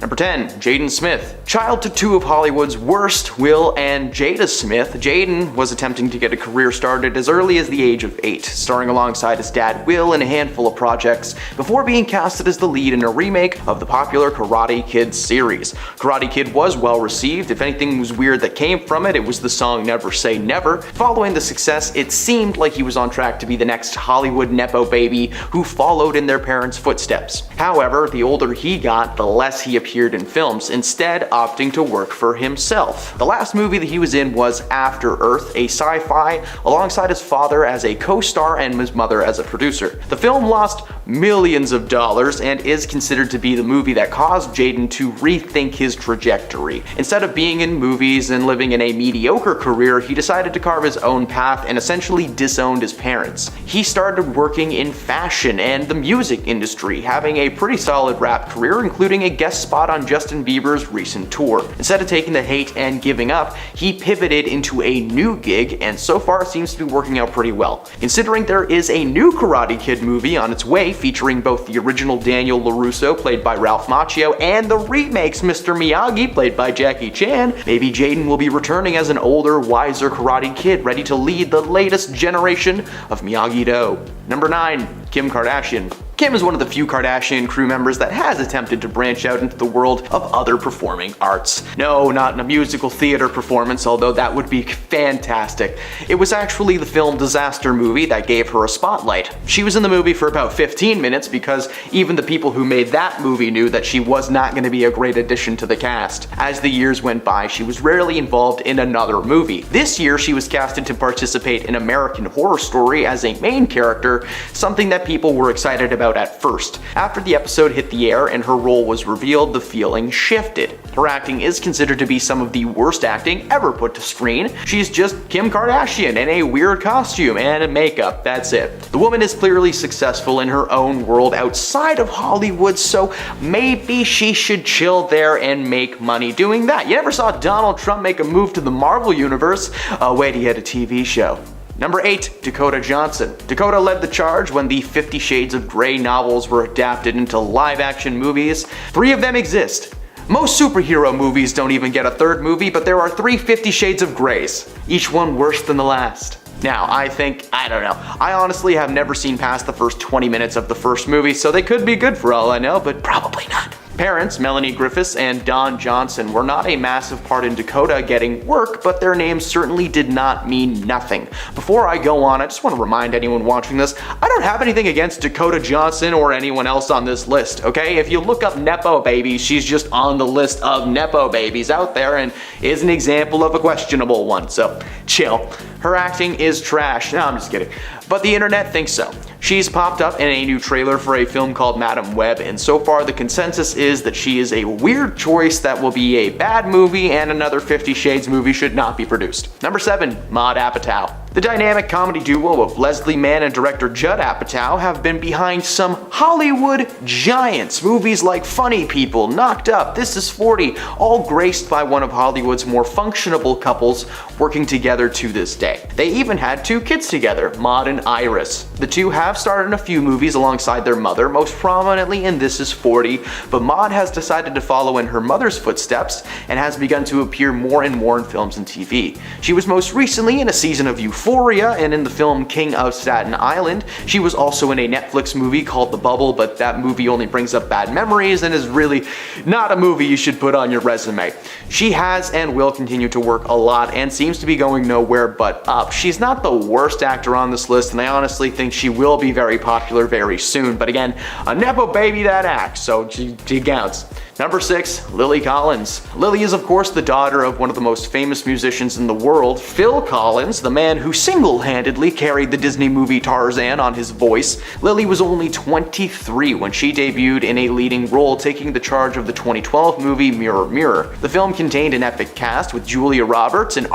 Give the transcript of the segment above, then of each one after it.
Number 10. Jaden Smith. Child to two of Hollywood's worst, Will and Jada Smith, Jaden was attempting to get a career started as early as the age of 8, starring alongside his dad Will in a handful of projects before being casted as the lead in a remake of the popular Karate Kid series. Karate Kid was well received. If anything was weird that came from it, it was the song Never Say Never. Following the success, it seemed like he was on track to be the next Hollywood Nepo baby who followed in their parents' footsteps. However, the older he got, the less he appeared in films, instead opting to work for himself. The last movie that he was in was After Earth, a sci-fi, alongside his father as a co-star and his mother as a producer. The film lost millions of dollars and is considered to be the movie that caused Jaden to rethink his trajectory. Instead of being in movies and living in a mediocre career, he decided to carve his own path and essentially disowned his parents. He started working in fashion and the music industry, having a pretty solid rap career, including a guest spot on Justin Bieber's recent tour. Instead of taking the hate and giving up, he pivoted into a new gig, and so far seems to be working out pretty well. Considering there is a new Karate Kid movie on its way featuring both the original Daniel LaRusso, played by Ralph Macchio, and the remakes Mr. Miyagi, played by Jackie Chan, maybe Jaden will be returning as an older, wiser Karate Kid ready to lead the latest generation of Miyagi-Do. Number 9. Kim Kardashian. Kim is one of the few Kardashian crew members that has attempted to branch out into the world of other performing arts. No, not in a musical theater performance, although that would be fantastic. It was actually the film Disaster Movie that gave her a spotlight. She was in the movie for about 15 minutes because even the people who made that movie knew that she was not going to be a great addition to the cast. As the years went by, she was rarely involved in another movie. This year, she was casted to participate in American Horror Story as a main character, something that people were excited about at first. After the episode hit the air and her role was revealed, the feeling shifted. Her acting is considered to be some of the worst acting ever put to screen. She's just Kim Kardashian in a weird costume and makeup, that's it. The woman is clearly successful in her own world outside of Hollywood, so maybe she should chill there and make money doing that. You never saw Donald Trump make a move to the Marvel Universe. Oh wait, he had a TV show. Number 8. Dakota Johnson. Dakota led the charge when the 50 Shades of Grey novels were adapted into live-action movies. 3 of them exist. Most superhero movies don't even get a third movie, but there are 3 50 Shades of Greys, each one worse than the last. Now, I don't know. I honestly have never seen past the first 20 minutes of the first movie, so they could be good for all I know, but probably not. Parents, Melanie Griffiths and Don Johnson, were not a massive part in Dakota getting work, but their names certainly did not mean nothing. Before I go on, I just want to remind anyone watching this, I don't have anything against Dakota Johnson or anyone else on this list, okay? If you look up Nepo Babies, she's just on the list of Nepo Babies out there and is an example of a questionable one, so chill. Her acting is trash. No, I'm just kidding. But the internet thinks so. She's popped up in a new trailer for a film called Madam Web, and so far the consensus is that she is a weird choice that will be a bad movie and another 50 Shades movie should not be produced. Number 7. Maude Apatow. The dynamic comedy duo of Leslie Mann and director Judd Apatow have been behind some Hollywood giants, movies like Funny People, Knocked Up, This Is 40, all graced by one of Hollywood's more functionable couples working together to this day. They even had 2 kids together, Maude and Iris. The two have starred in a few movies alongside their mother, most prominently in This Is 40, but Maude has decided to follow in her mother's footsteps and has begun to appear more and more in films and TV. She was most recently in a season of Euphoria and in the film King of Staten Island. She was also in a Netflix movie called The Bubble, but that movie only brings up bad memories and is really not a movie you should put on your resume. She has and will continue to work a lot and seems to be going nowhere but up. She's not the worst actor on this list, and I honestly think she will be very popular very soon, but again, a Nepo baby that acts, so she counts. Number 6, Lily Collins. Lily is of course the daughter of one of the most famous musicians in the world, Phil Collins, the man who single-handedly carried the Disney movie Tarzan on his voice. Lily was only 23 when she debuted in a leading role, taking the charge of the 2012 movie Mirror Mirror. The film contained an epic cast with Julia Roberts and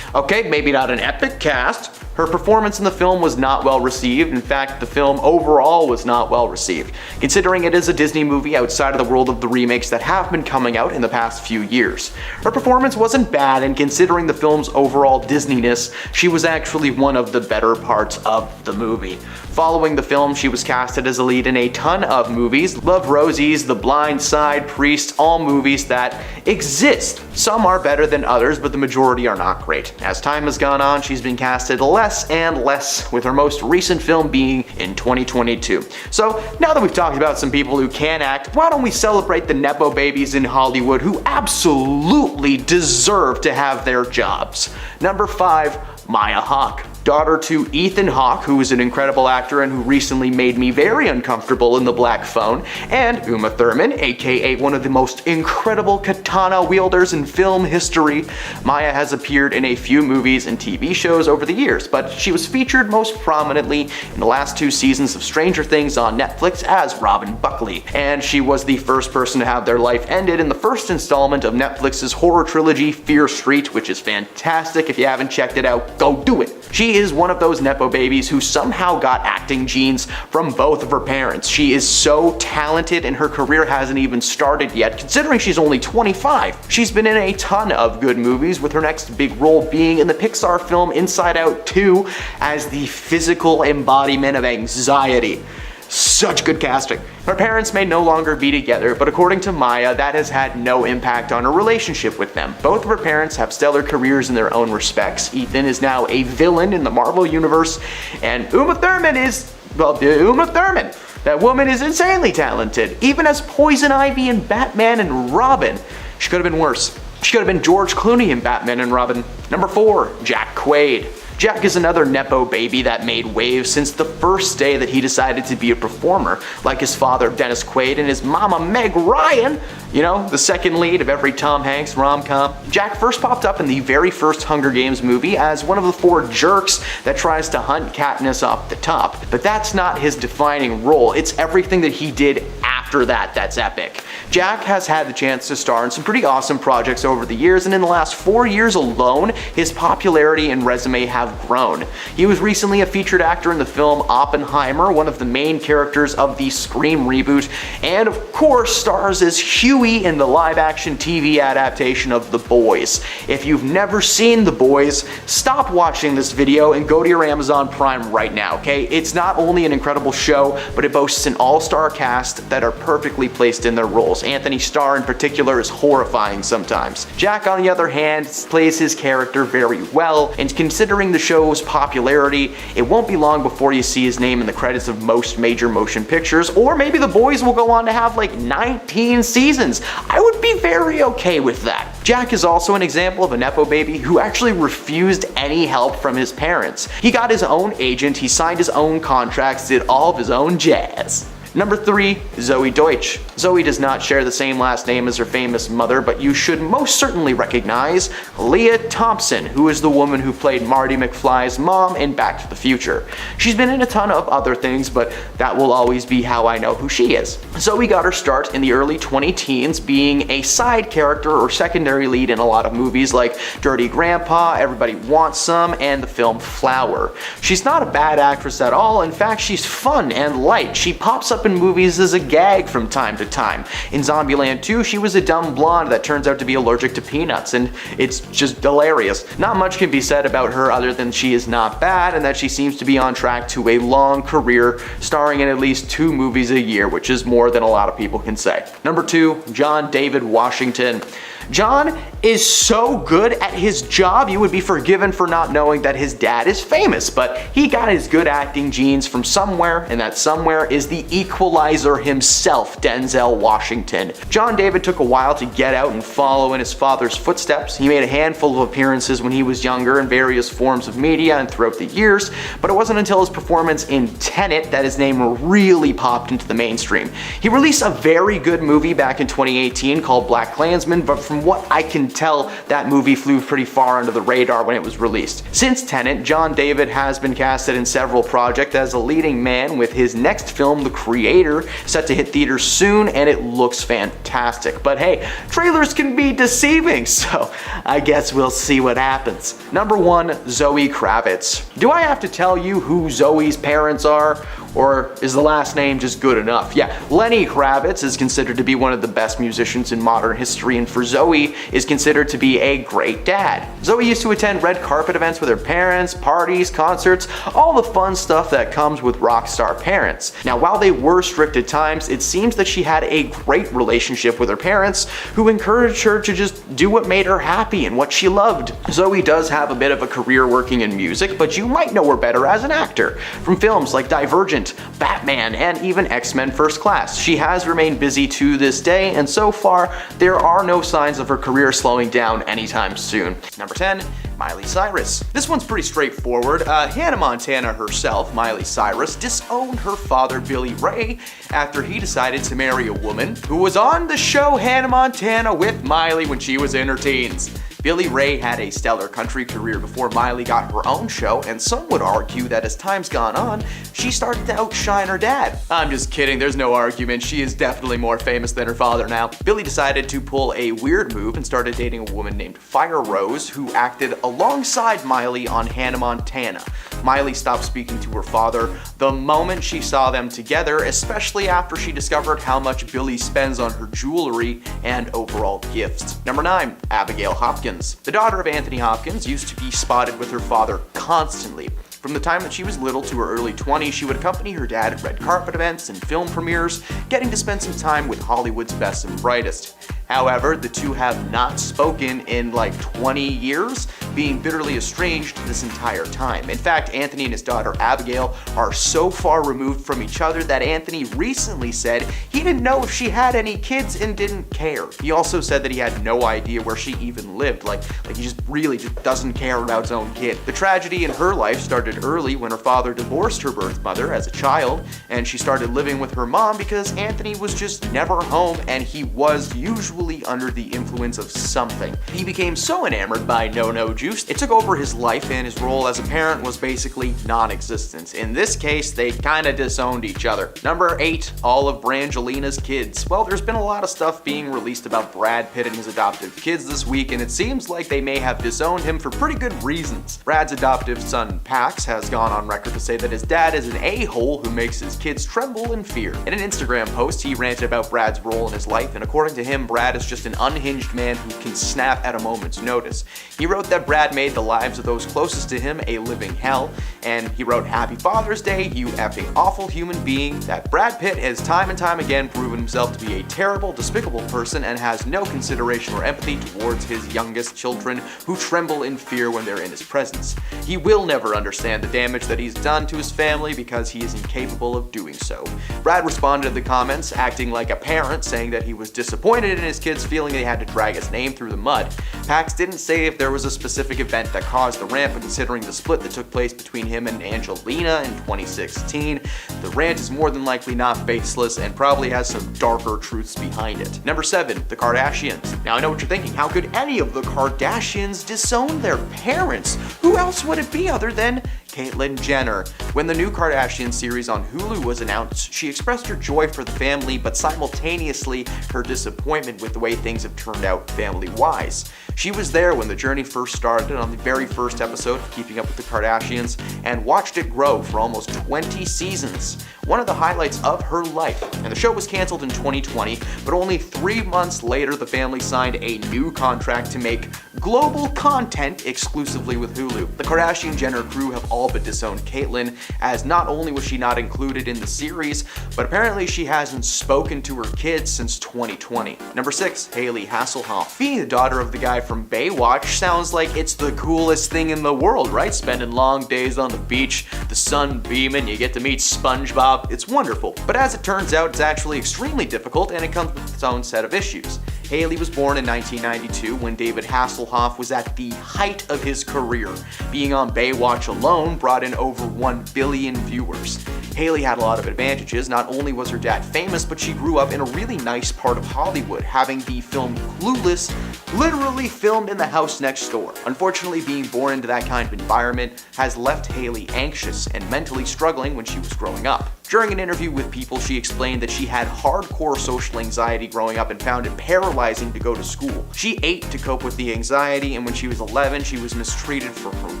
Okay, maybe not an epic cast, Her performance in the film was not well received. In fact, the film overall was not well received, considering it is a Disney movie outside of the world of the remakes that have been coming out in the past few years. Her performance wasn't bad, and considering the film's overall Disneyness, she was actually one of the better parts of the movie. Following the film, she was casted as a lead in a ton of movies: Love Rosie's, The Blind Side, Priest, all movies that exist. Some are better than others, but the majority are not great. As time has gone on, she's been casted less and less, with her most recent film being in 2022. So now that we've talked about some people who can act, why don't we celebrate the Nepo Babies in Hollywood who absolutely deserve to have their jobs. Number 5, Maya Hawke. Daughter to Ethan Hawke, who is an incredible actor and who recently made me very uncomfortable in The Black Phone, and Uma Thurman, aka one of the most incredible katana wielders in film history. Maya has appeared in a few movies and TV shows over the years, but she was featured most prominently in the last 2 seasons of Stranger Things on Netflix as Robin Buckley, and she was the first person to have their life ended in the first installment of Netflix's horror trilogy Fear Street, which is fantastic. If you haven't checked it out, go do it. She is one of those Nepo babies who somehow got acting genes from both of her parents. She is so talented and her career hasn't even started yet, considering she's only 25. She's been in a ton of good movies, with her next big role being in the Pixar film Inside Out 2 as the physical embodiment of anxiety. Such good casting. Her parents may no longer be together, but according to Maya, that has had no impact on her relationship with them. Both of her parents have stellar careers in their own respects. Ethan is now a villain in the Marvel Universe, and Uma Thurman is, well, Uma Thurman. That woman is insanely talented, even as Poison Ivy in Batman and Robin. She could have been worse. She could have been George Clooney in Batman and Robin. Number 4, Jack Quaid. Jack is another Nepo baby that made waves since the first day that he decided to be a performer. Like his father Dennis Quaid and his mama Meg Ryan, you know, the second lead of every Tom Hanks rom-com. Jack first popped up in the very first Hunger Games movie as one of the 4 jerks that tries to hunt Katniss off the top. But that's not his defining role, it's everything that he did after that that's epic. Jack has had the chance to star in some pretty awesome projects over the years, and in the last 4 years alone, his popularity and resume have grown. He was recently a featured actor in the film Oppenheimer, one of the main characters of the Scream reboot, and of course stars as Huey in the live-action TV adaptation of The Boys. If you've never seen The Boys, stop watching this video and go to your Amazon Prime right now, okay? It's not only an incredible show, but it boasts an all-star cast that are perfectly placed in their roles. Anthony Starr in particular is horrifying sometimes. Jack, on the other hand, plays his character very well, and considering the show's popularity, it won't be long before you see his name in the credits of most major motion pictures, or maybe The Boys will go on to have like 19 seasons. I would be very okay with that. Jack is also an example of a Nepo baby who actually refused any help from his parents. He got his own agent, he signed his own contracts, did all of his own jazz. Number 3, Zoe Deutsch. Zoe does not share the same last name as her famous mother, but you should most certainly recognize Leah Thompson, who is the woman who played Marty McFly's mom in Back to the Future. She's been in a ton of other things, but that will always be how I know who she is. Zoe got her start in the early 20-teens, being a side character or secondary lead in a lot of movies like Dirty Grandpa, Everybody Wants Some, and the film Flower. She's not a bad actress at all. In fact, she's fun and light. She pops up in movies as a gag from time to time. In Zombieland 2, she was a dumb blonde that turns out to be allergic to peanuts, and it's just hilarious. Not much can be said about her other than she is not bad and that she seems to be on track to a long career, starring in at least 2 movies a year, which is more than a lot of people can say. Number 2, John David Washington. John is so good at his job, you would be forgiven for not knowing that his dad is famous, but he got his good acting genes from somewhere, and that somewhere is the equalizer himself, Denzel Washington. John David took a while to get out and follow in his father's footsteps. He made a handful of appearances when he was younger in various forms of media and throughout the years, but it wasn't until his performance in Tenet that his name really popped into the mainstream. He released a very good movie back in 2018 called BlacKkKlansman, but from from what I can tell, that movie flew pretty far under the radar when it was released. Since Tenet, John David has been casted in several projects as a leading man, with his next film, The Creator, set to hit theaters soon, and it looks fantastic. But hey, trailers can be deceiving, so I guess we'll see what happens. Number 1, Zoe Kravitz. Do I have to tell you who Zoe's parents are? Or is the last name just good enough? Yeah, Lenny Kravitz is considered to be one of the best musicians in modern history, and for Zoe is considered to be a great dad. Zoe used to attend red carpet events with her parents, parties, concerts, all the fun stuff that comes with rock star parents. Now, while they were strict at times, it seems that she had a great relationship with her parents, who encouraged her to just do what made her happy and what she loved. Zoe does have a bit of a career working in music, but you might know her better as an actor from films like Divergent, Batman, and even X-Men First Class. She has remained busy to this day, and so far, there are no signs of her career slowing down anytime soon. Number 10, Miley Cyrus. This one's pretty straightforward. Hannah Montana herself, Miley Cyrus, disowned her father Billy Ray after he decided to marry a woman who was on the show Hannah Montana with Miley when she was in her teens. Billy Ray had a stellar country career before Miley got her own show, and some would argue that as time's gone on, she started to outshine her dad. I'm just kidding, there's no argument, she is definitely more famous than her father now. Billy decided to pull a weird move and started dating a woman named Fire Rose, who acted alongside Miley on Hannah Montana. Miley stopped speaking to her father the moment she saw them together, especially after she discovered how much Billy spends on her jewelry and overall gifts. Number 9, Abigail Hopkins. The daughter of Anthony Hopkins used to be spotted with her father constantly. From the time that she was little to her early 20s, she would accompany her dad at red carpet events and film premieres, getting to spend some time with Hollywood's best and brightest. However, the two have not spoken in like 20 years, being bitterly estranged this entire time. In fact, Anthony and his daughter Abigail are so far removed from each other that Anthony recently said he didn't know if she had any kids and didn't care. He also said that he had no idea where she even lived, like he just really doesn't care about his own kid. The tragedy in her life started early when her father divorced her birth mother as a child, and she started living with her mom because Anthony was just never home and he was usually under the influence of something. He became so enamored by No Juice, it took over his life, and his role as a parent was basically non-existent. In this case, they kinda disowned each other. Number 8, all of Brangelina's kids. Well, there's been a lot of stuff being released about Brad Pitt and his adoptive kids this week, and it seems like they may have disowned him for pretty good reasons. Brad's adoptive son, Pax, has gone on record to say that his dad is an a-hole who makes his kids tremble in fear. In an Instagram post, he ranted about Brad's role in his life, and according to him, Brad is just an unhinged man who can snap at a moment's notice. He wrote that Brad made the lives of those closest to him a living hell, and he wrote, "Happy Father's Day, you effing awful human being." That Brad Pitt has time and time again proven himself to be a terrible, despicable person and has no consideration or empathy towards his youngest children who tremble in fear when they're in his presence. He will never understand the damage that he's done to his family because he is incapable of doing so. Brad responded to the comments acting like a parent, saying that he was disappointed in his kids feeling they had to drag his name through the mud. Pax didn't say if there was a specific event that caused the rant, but considering the split that took place between him and Angelina in 2016, the rant is more than likely not baseless and probably has some darker truths behind it. Number 7, the Kardashians. Now I know what you're thinking, how could any of the Kardashians disown their parents? Who else would it be other than Caitlyn Jenner? When the new Kardashian series on Hulu was announced, she expressed her joy for the family, but simultaneously her disappointment with the way things have turned out family-wise. She was there when the journey first started on the very first episode of Keeping Up with the Kardashians and watched it grow for almost 20 seasons. One of the highlights of her life. And the show was canceled in 2020, but only 3 months later the family signed a new contract to make global content exclusively with Hulu. The Kardashian-Jenner crew have all but disowned Caitlyn, as not only was she not included in the series, but apparently she hasn't spoken to her kids since 2020. Number 6, Hailey Hasselhoff. Being the daughter of the guy from Baywatch sounds like it's the coolest thing in the world, right? Spending long days on the beach, the sun beaming, you get to meet SpongeBob. It's wonderful. But as it turns out, it's actually extremely difficult and it comes with its own set of issues. Hailey was born in 1992 when David Hasselhoff was at the height of his career. Being on Baywatch alone brought in over 1 billion viewers. Hailey had a lot of advantages. Not only was her dad famous, but she grew up in a really nice part of Hollywood, having the film Clueless literally filmed in the house next door. Unfortunately, being born into that kind of environment has left Haley anxious and mentally struggling when she was growing up. During an interview with People, she explained that she had hardcore social anxiety growing up and found it paralyzing to go to school. She ate to cope with the anxiety, and when she was 11, she was mistreated for her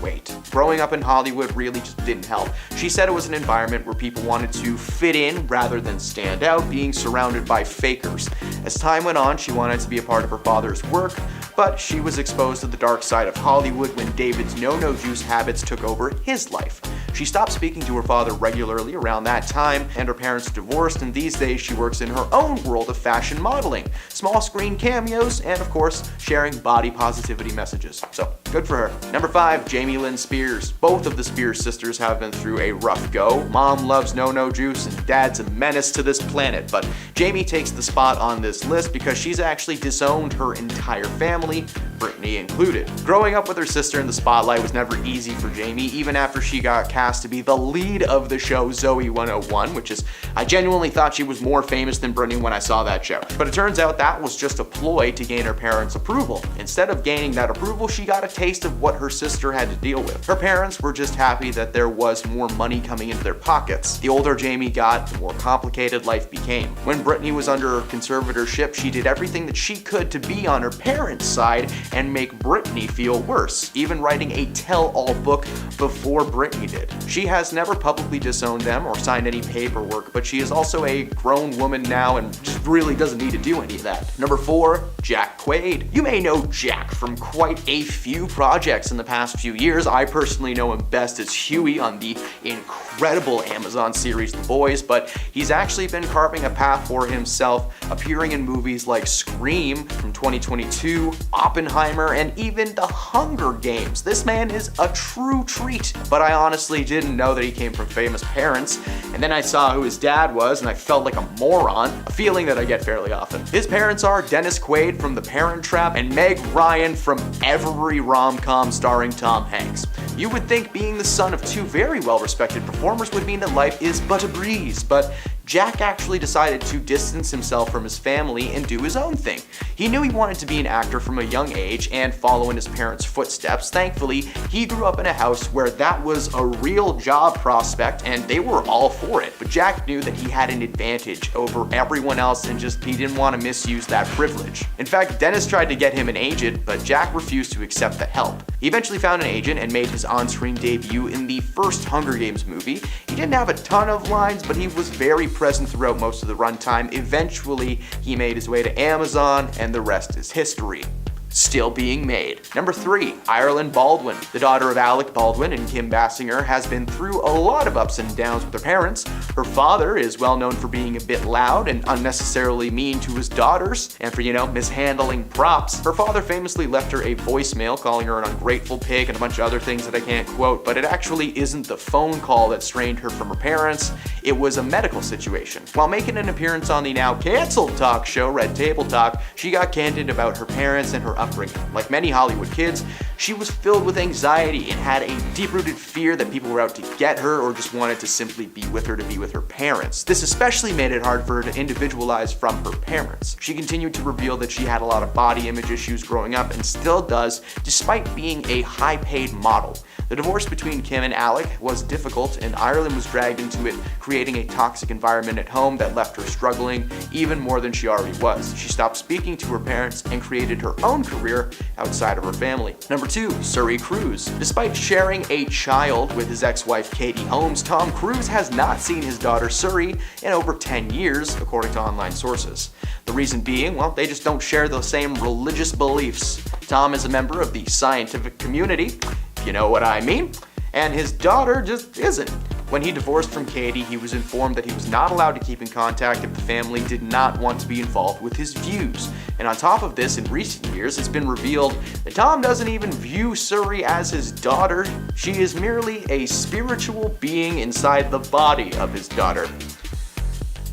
weight. Growing up in Hollywood really just didn't help. She said it was an environment where people wanted to fit in rather than stand out, being surrounded by fakers. As time went on, she wanted to be a part of her father's work, but she was exposed to the dark side of Hollywood when David's no-no juice habits took over his life. She stopped speaking to her father regularly around that time, and her parents divorced, and these days she works in her own world of fashion modeling, small screen cameos, and of course, sharing body positivity messages. So, good for her. Number 5, Jamie Lynn Spears. Both of the Spears sisters have been through a rough go. Mom loves no-no juice, and dad's a menace to this planet, but Jamie takes the spot on this list because she's actually disowned her entire family, Brittany included. Growing up with her sister in the spotlight was never easy for Jamie, even after she got cast to be the lead of the show Zoe 101, which is, I genuinely thought she was more famous than Brittany when I saw that show. But it turns out that was just a ploy to gain her parents' approval. Instead of gaining that approval, she got a taste of what her sister had to deal with. Her parents were just happy that there was more money coming into their pockets. The older Jamie got, the more complicated life became. When Brittany was under her conservatorship, she did everything that she could to be on her parents' side and make Brittany feel worse, even writing a tell-all book before Brittany did. She has never publicly disowned them or signed any paperwork, but she is also a grown woman now and just really doesn't need to do any of that. Number 4, Jack Quaid. You may know Jack from quite a few projects in the past few years. I personally know him best as Huey on the incredible Amazon series The Boys, but he's actually been carving a path for himself, appearing in movies like Scream from 2022, Oppenheimer, and even The Hunger Games. This man is a true treat, but I honestly didn't know that he came from famous parents, and then I saw who his dad was and I felt like a moron, a feeling that I get fairly often. His parents are Dennis Quaid from The Parent Trap and Meg Ryan from every rom-com starring Tom Hanks. You would think being the son of two very well-respected performers would mean that life is but a breeze, but Jack actually decided to distance himself from his family and do his own thing. He knew he wanted to be an actor from a young age and follow in his parents' footsteps. Thankfully, he grew up in a house where that was a real job prospect and they were all for it. But Jack knew that he had an advantage over everyone else and he didn't want to misuse that privilege. In fact, Dennis tried to get him an agent, but Jack refused to accept the help. He eventually found an agent and made his on-screen debut in the first Hunger Games movie. He didn't have a ton of lines, but he was very present throughout most of the runtime. Eventually, he made his way to Amazon, and the rest is history. Still being made. Number 3, Ireland Baldwin. The daughter of Alec Baldwin and Kim Basinger has been through a lot of ups and downs with her parents. Her father is well known for being a bit loud and unnecessarily mean to his daughters, and for, mishandling props. Her father famously left her a voicemail calling her an ungrateful pig and a bunch of other things that I can't quote, but it actually isn't the phone call that strained her from her parents. It was a medical situation. While making an appearance on the now canceled talk show Red Table Talk, she got candid about her parents and her upbringing. Like many Hollywood kids, she was filled with anxiety and had a deep-rooted fear that people were out to get her or just wanted to simply be with her to be with her parents. This especially made it hard for her to individualize from her parents. She continued to reveal that she had a lot of body image issues growing up and still does, despite being a high-paid model. The divorce between Kim and Alec was difficult, and Ireland was dragged into it, creating a toxic environment at home that left her struggling even more than she already was. She stopped speaking to her parents and created her own career outside of her family. Number 2, Suri Cruise. Despite sharing a child with his ex-wife Katie Holmes, Tom Cruise has not seen his daughter Suri in over 10 years, according to online sources. The reason being, well, they just don't share the same religious beliefs. Tom is a member of the scientific community, if you know what I mean, and his daughter just isn't. When he divorced from Katie, he was informed that he was not allowed to keep in contact if the family did not want to be involved with his views. And on top of this, in recent years, it's been revealed that Tom doesn't even view Suri as his daughter. She is merely a spiritual being inside the body of his daughter.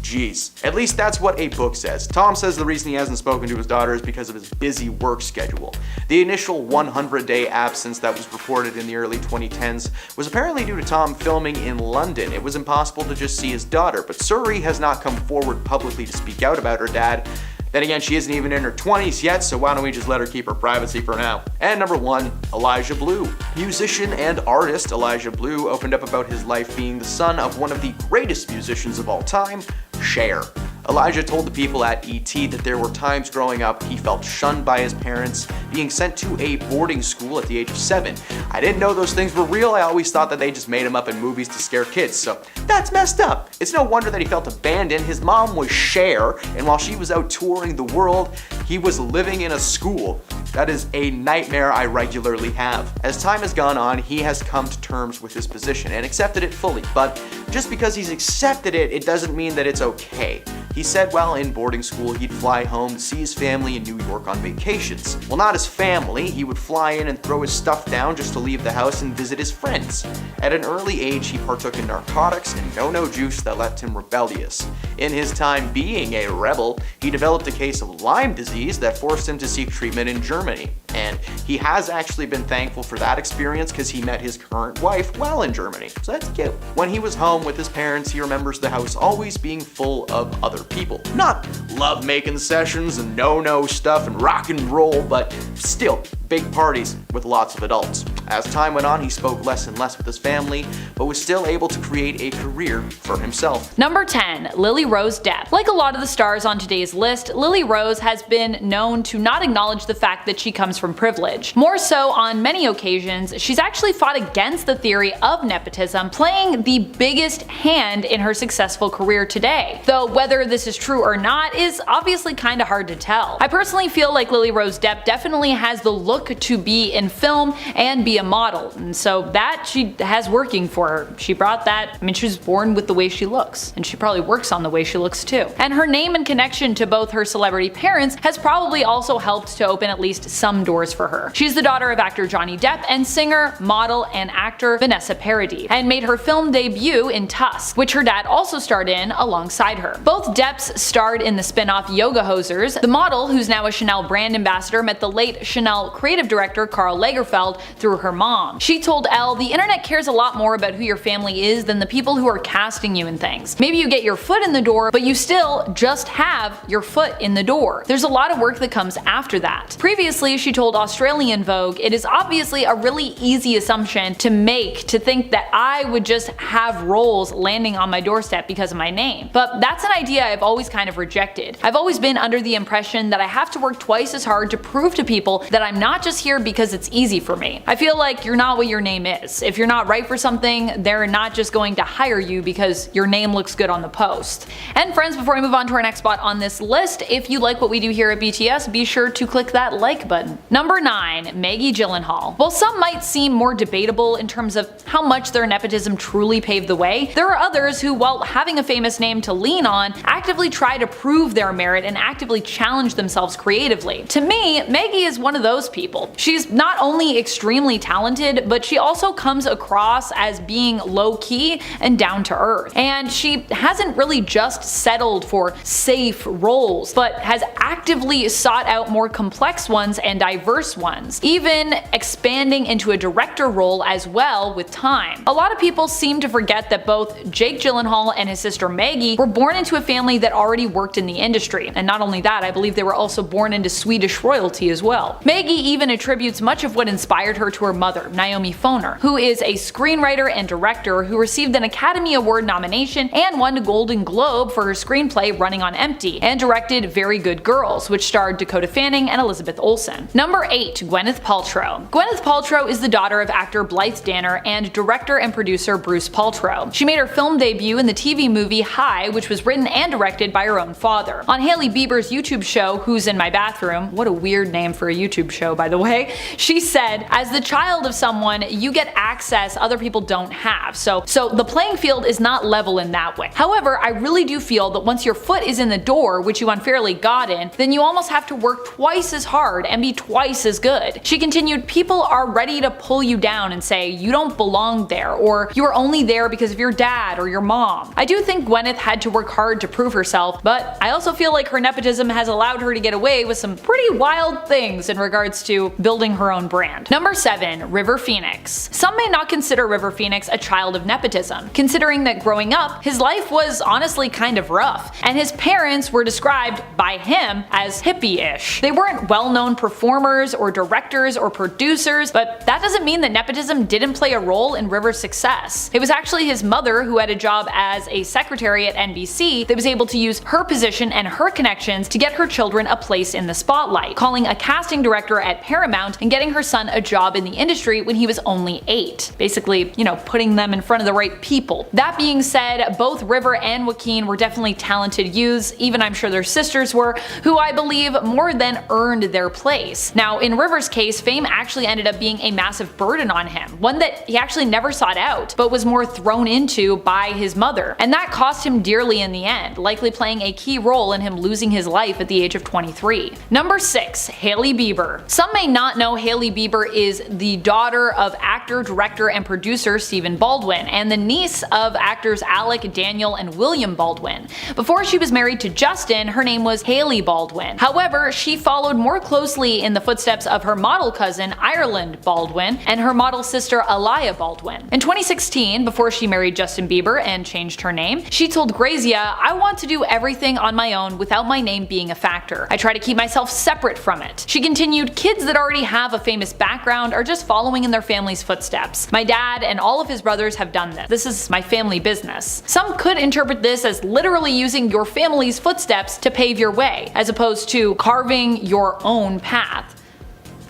Jeez. At least that's what a book says. Tom says the reason he hasn't spoken to his daughter is because of his busy work schedule. The initial 100-day absence that was reported in the early 2010s was apparently due to Tom filming in London. It was impossible to just see his daughter, but Suri has not come forward publicly to speak out about her dad. Then again, she isn't even in her 20s yet, so why don't we just let her keep her privacy for now. And number 1, Elijah Blue. Musician and artist Elijah Blue opened up about his life being the son of one of the greatest musicians of all time, Cher. Elijah told the people at ET that there were times growing up he felt shunned by his parents, being sent to a boarding school at the age of 7. I didn't know those things were real. I always thought that they just made him up in movies to scare kids, so that's messed up. It's no wonder that he felt abandoned. His mom was Cher, and while she was out touring the world, he was living in a school. That is a nightmare I regularly have. As time has gone on, he has come to terms with his position and accepted it fully, but just because he's accepted it, it doesn't mean that it's okay. He said while in boarding school he'd fly home to see his family in New York on vacations. Well, not his family, he would fly in and throw his stuff down just to leave the house and visit his friends. At an early age, he partook in narcotics and no-no juice that left him rebellious. In his time being a rebel, he developed a case of Lyme disease that forced him to seek treatment in Germany. And he has actually been thankful for that experience because he met his current wife while in Germany. So that's cute. When he was home with his parents, he remembers the house always being full of other people. Not love-making sessions and no-no stuff and rock and roll, but still big parties with lots of adults. As time went on, he spoke less and less with his family, but was still able to create a career for himself. Number 10. Lily Rose Depp. Like a lot of the stars on today's list, Lily Rose has been known to not acknowledge the fact that she comes from privilege. More so, on many occasions, she's actually fought against the theory of nepotism, playing the biggest hand in her successful career today. Though whether this is true or not is obviously kinda hard to tell. I personally feel like Lily Rose Depp definitely has the look to be in film and be a model, and so that she has working for her. She brought that. I mean, she was born with the way she looks, and she probably works on the way she looks too. And her name and connection to both her celebrity parents has probably also helped to open at least some doors for her. She's the daughter of actor Johnny Depp and singer, model, and actor Vanessa Paradis, and made her film debut in Tusk, which her dad also starred in alongside her. Both Depps starred in the spin-off Yoga Hosers. The model, who's now a Chanel brand ambassador, met the late Chanel creative director Karl Lagerfeld through her mom. She told Elle, "The internet cares a lot more about who your family is than the people who are casting you in things. Maybe you get your foot in the door, but you still just have your foot in the door. There's a lot of work that comes after that." Previously, she told Australian Vogue, "It is obviously a really easy assumption to make to think that I would just have roles landing on my doorstep because of my name. But that's an idea I've always kind of rejected. I've always been under the impression that I have to work twice as hard to prove to people that I'm not just here because it's easy for me. I feel like you're not what your name is. If you're not right for something, they're not just going to hire you because your name looks good on the post." And friends, before we move on to our next spot on this list, if you like what we do here at BTS, be sure to click that like button. Number 9. Maggie Gyllenhaal. While some might seem more debatable in terms of how much their nepotism truly paved the way, there are others who, while having a famous name to lean on, actively try to prove their merit and actively challenge themselves creatively. To me, Maggie is one of those people. She's not only extremely talented, but she also comes across as being low-key and down to earth. And she hasn't really just settled for safe roles, but has actively sought out more complex ones and diverse ones, even expanding into a director role as well with time. A lot of people seem to forget that both Jake Gyllenhaal and his sister Maggie were born into a family that already worked in the industry, and not only that, I believe they were also born into Swedish royalty as well. Maggie even attributes much of what inspired her to her mother, Naomi Foner, who is a screenwriter and director who received an Academy Award nomination and won a Golden Globe for her screenplay Running on Empty, and directed Very Good Girls, which starred Dakota Fanning and Elizabeth Olsen. Number 8. Gwyneth Paltrow. Gwyneth Paltrow is the daughter of actor Blythe Danner and director and producer Bruce Paltrow. She made her film debut in the TV movie High, which was written and directed by her own father. On Hailey Bieber's YouTube show Who's in My Bathroom, what a weird name for a YouTube show by the way, she said, "As the child of someone, you get access other people don't have, so the playing field is not level in that way. However, I really do feel that once your foot is in the door, which you unfairly got in, then you almost have to work twice as hard and be twice as good." She continued, "People are ready to pull you down and say you don't belong there, or you are only there because of your dad or your mom." I do think Gwyneth had to work hard to prove herself, but I also feel like her nepotism has allowed her to get away with some pretty wild things in regards to building her own brand. Number 7. 11. River Phoenix. Some may not consider River Phoenix a child of nepotism, considering that growing up, his life was honestly kind of rough, and his parents were described by him as hippie-ish. They weren't well-known performers or directors or producers, but that doesn't mean that nepotism didn't play a role in River's success. It was actually his mother, who had a job as a secretary at NBC, that was able to use her position and her connections to get her children a place in the spotlight, calling a casting director at Paramount and getting her son a job in the industry when he was only 8. Basically, putting them in front of the right people. That being said, both River and Joaquin were definitely talented youths, even I'm sure their sisters were, who I believe more than earned their place. Now, in River's case, fame actually ended up being a massive burden on him, one that he actually never sought out, but was more thrown into by his mother. And that cost him dearly in the end, likely playing a key role in him losing his life at the age of 23. Number 6. Hailey Bieber. Some may not know Hailey Bieber is the daughter of actor, director, and producer Stephen Baldwin, and the niece of actors Alec, Daniel, and William Baldwin. Before she was married to Justin, her name was Hailey Baldwin. However, she followed more closely in the footsteps of her model cousin Ireland Baldwin and her model sister Aliyah Baldwin. In 2016, before she married Justin Bieber and changed her name, she told Grazia, "I want to do everything on my own without my name being a factor. I try to keep myself separate from it." She continued, "Kids that already have a famous background are just following in their family's footsteps. My dad and all of his brothers have done this. This is my family business." Some could interpret this as literally using your family's footsteps to pave your way, as opposed to carving your own path.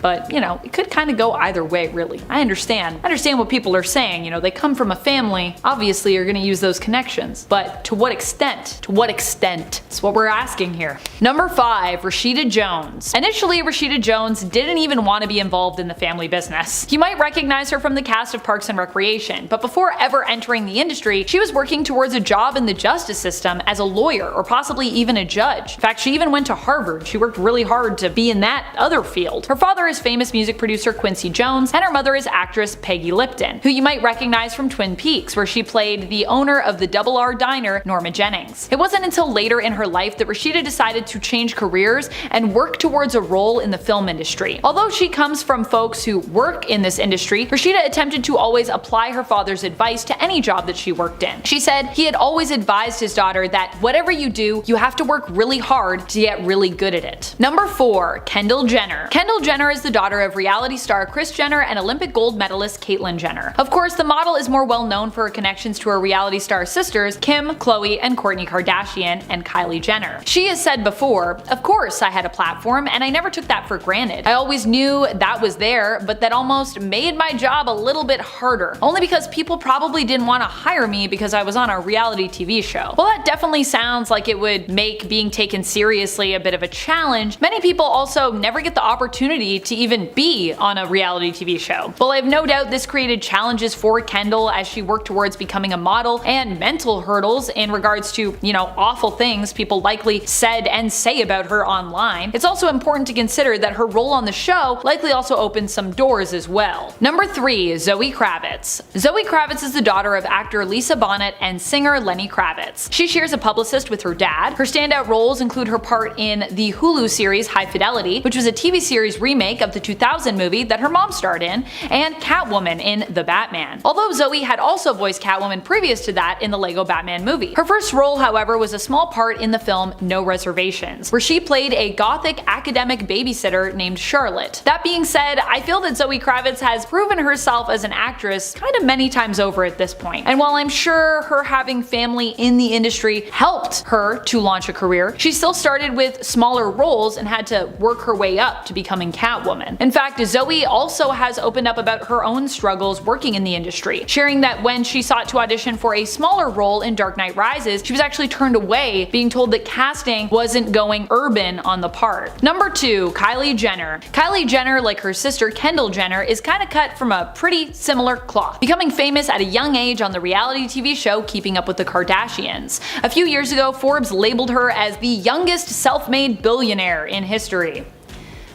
But, it could kind of go either way, really. I understand what people are saying. They come from a family. Obviously, you're going to use those connections. But to what extent? To what extent? That's what we're asking here. Number 5. Rashida Jones. Initially, Rashida Jones didn't even want to be involved in the family business. You might recognize her from the cast of Parks and Recreation, but before ever entering the industry, she was working towards a job in the justice system as a lawyer or possibly even a judge. In fact, she even went to Harvard. She worked really hard to be in that other field. Her father is famous music producer Quincy Jones, and her mother is actress Peggy Lipton, who you might recognize from Twin Peaks, where she played the owner of the Double R Diner, Norma Jennings. It wasn't until later in her life that Rashida decided to change careers and work towards a role in the film industry. Although she comes from folks who work in this industry, Rashida attempted to always apply her father's advice to any job that she worked in. She said he had always advised his daughter that whatever you do, you have to work really hard to get really good at it. Number 4. Kendall Jenner. Kendall Jenner is the daughter of reality star Kris Jenner and Olympic gold medalist Caitlyn Jenner. Of course, the model is more well known for her connections to her reality star sisters Kim, Khloe, and Kourtney Kardashian, and Kylie Jenner. She has said before, "Of course I had a platform, and I never took that for granted. I always knew that was there, but that almost made my job a little bit harder, only because people probably didn't want to hire me because I was on a reality TV show." Well, that definitely sounds like it would make being taken seriously a bit of a challenge. Many people also never get the opportunity to even be on a reality TV show. Well, I have no doubt this created challenges for Kendall as she worked towards becoming a model, and mental hurdles in regards to, awful things people likely said and say about her online. It's also important to consider that her role on the show likely also opened some doors as well. Number 3. Zoe Kravitz. Zoe Kravitz is the daughter of actor Lisa Bonet and singer Lenny Kravitz. She shares a publicist with her dad. Her standout roles include her part in the Hulu series High Fidelity, which was a TV series remake of the 2000 movie that her mom starred in, and Catwoman in The Batman. Although Zoe had also voiced Catwoman previous to that in the Lego Batman movie. Her first role, however, was a small part in the film No Reservations, where she played a gothic academic babysitter named Charlotte. That being said, I feel that Zoe Kravitz has proven herself as an actress kind of many times over at this point. And while I'm sure her having family in the industry helped her to launch a career, she still started with smaller roles and had to work her way up to becoming Catwoman. In fact, Zoe also has opened up about her own struggles working in the industry, sharing that when she sought to audition for a smaller role in Dark Knight Rises, she was actually turned away, being told that casting wasn't going urban on the part. Number 2. Kylie Jenner. Kylie Jenner, like her sister Kendall Jenner, is kinda cut from a pretty similar cloth, becoming famous at a young age on the reality TV show Keeping Up with the Kardashians. A few years ago, Forbes labeled her as the youngest self-made billionaire in history.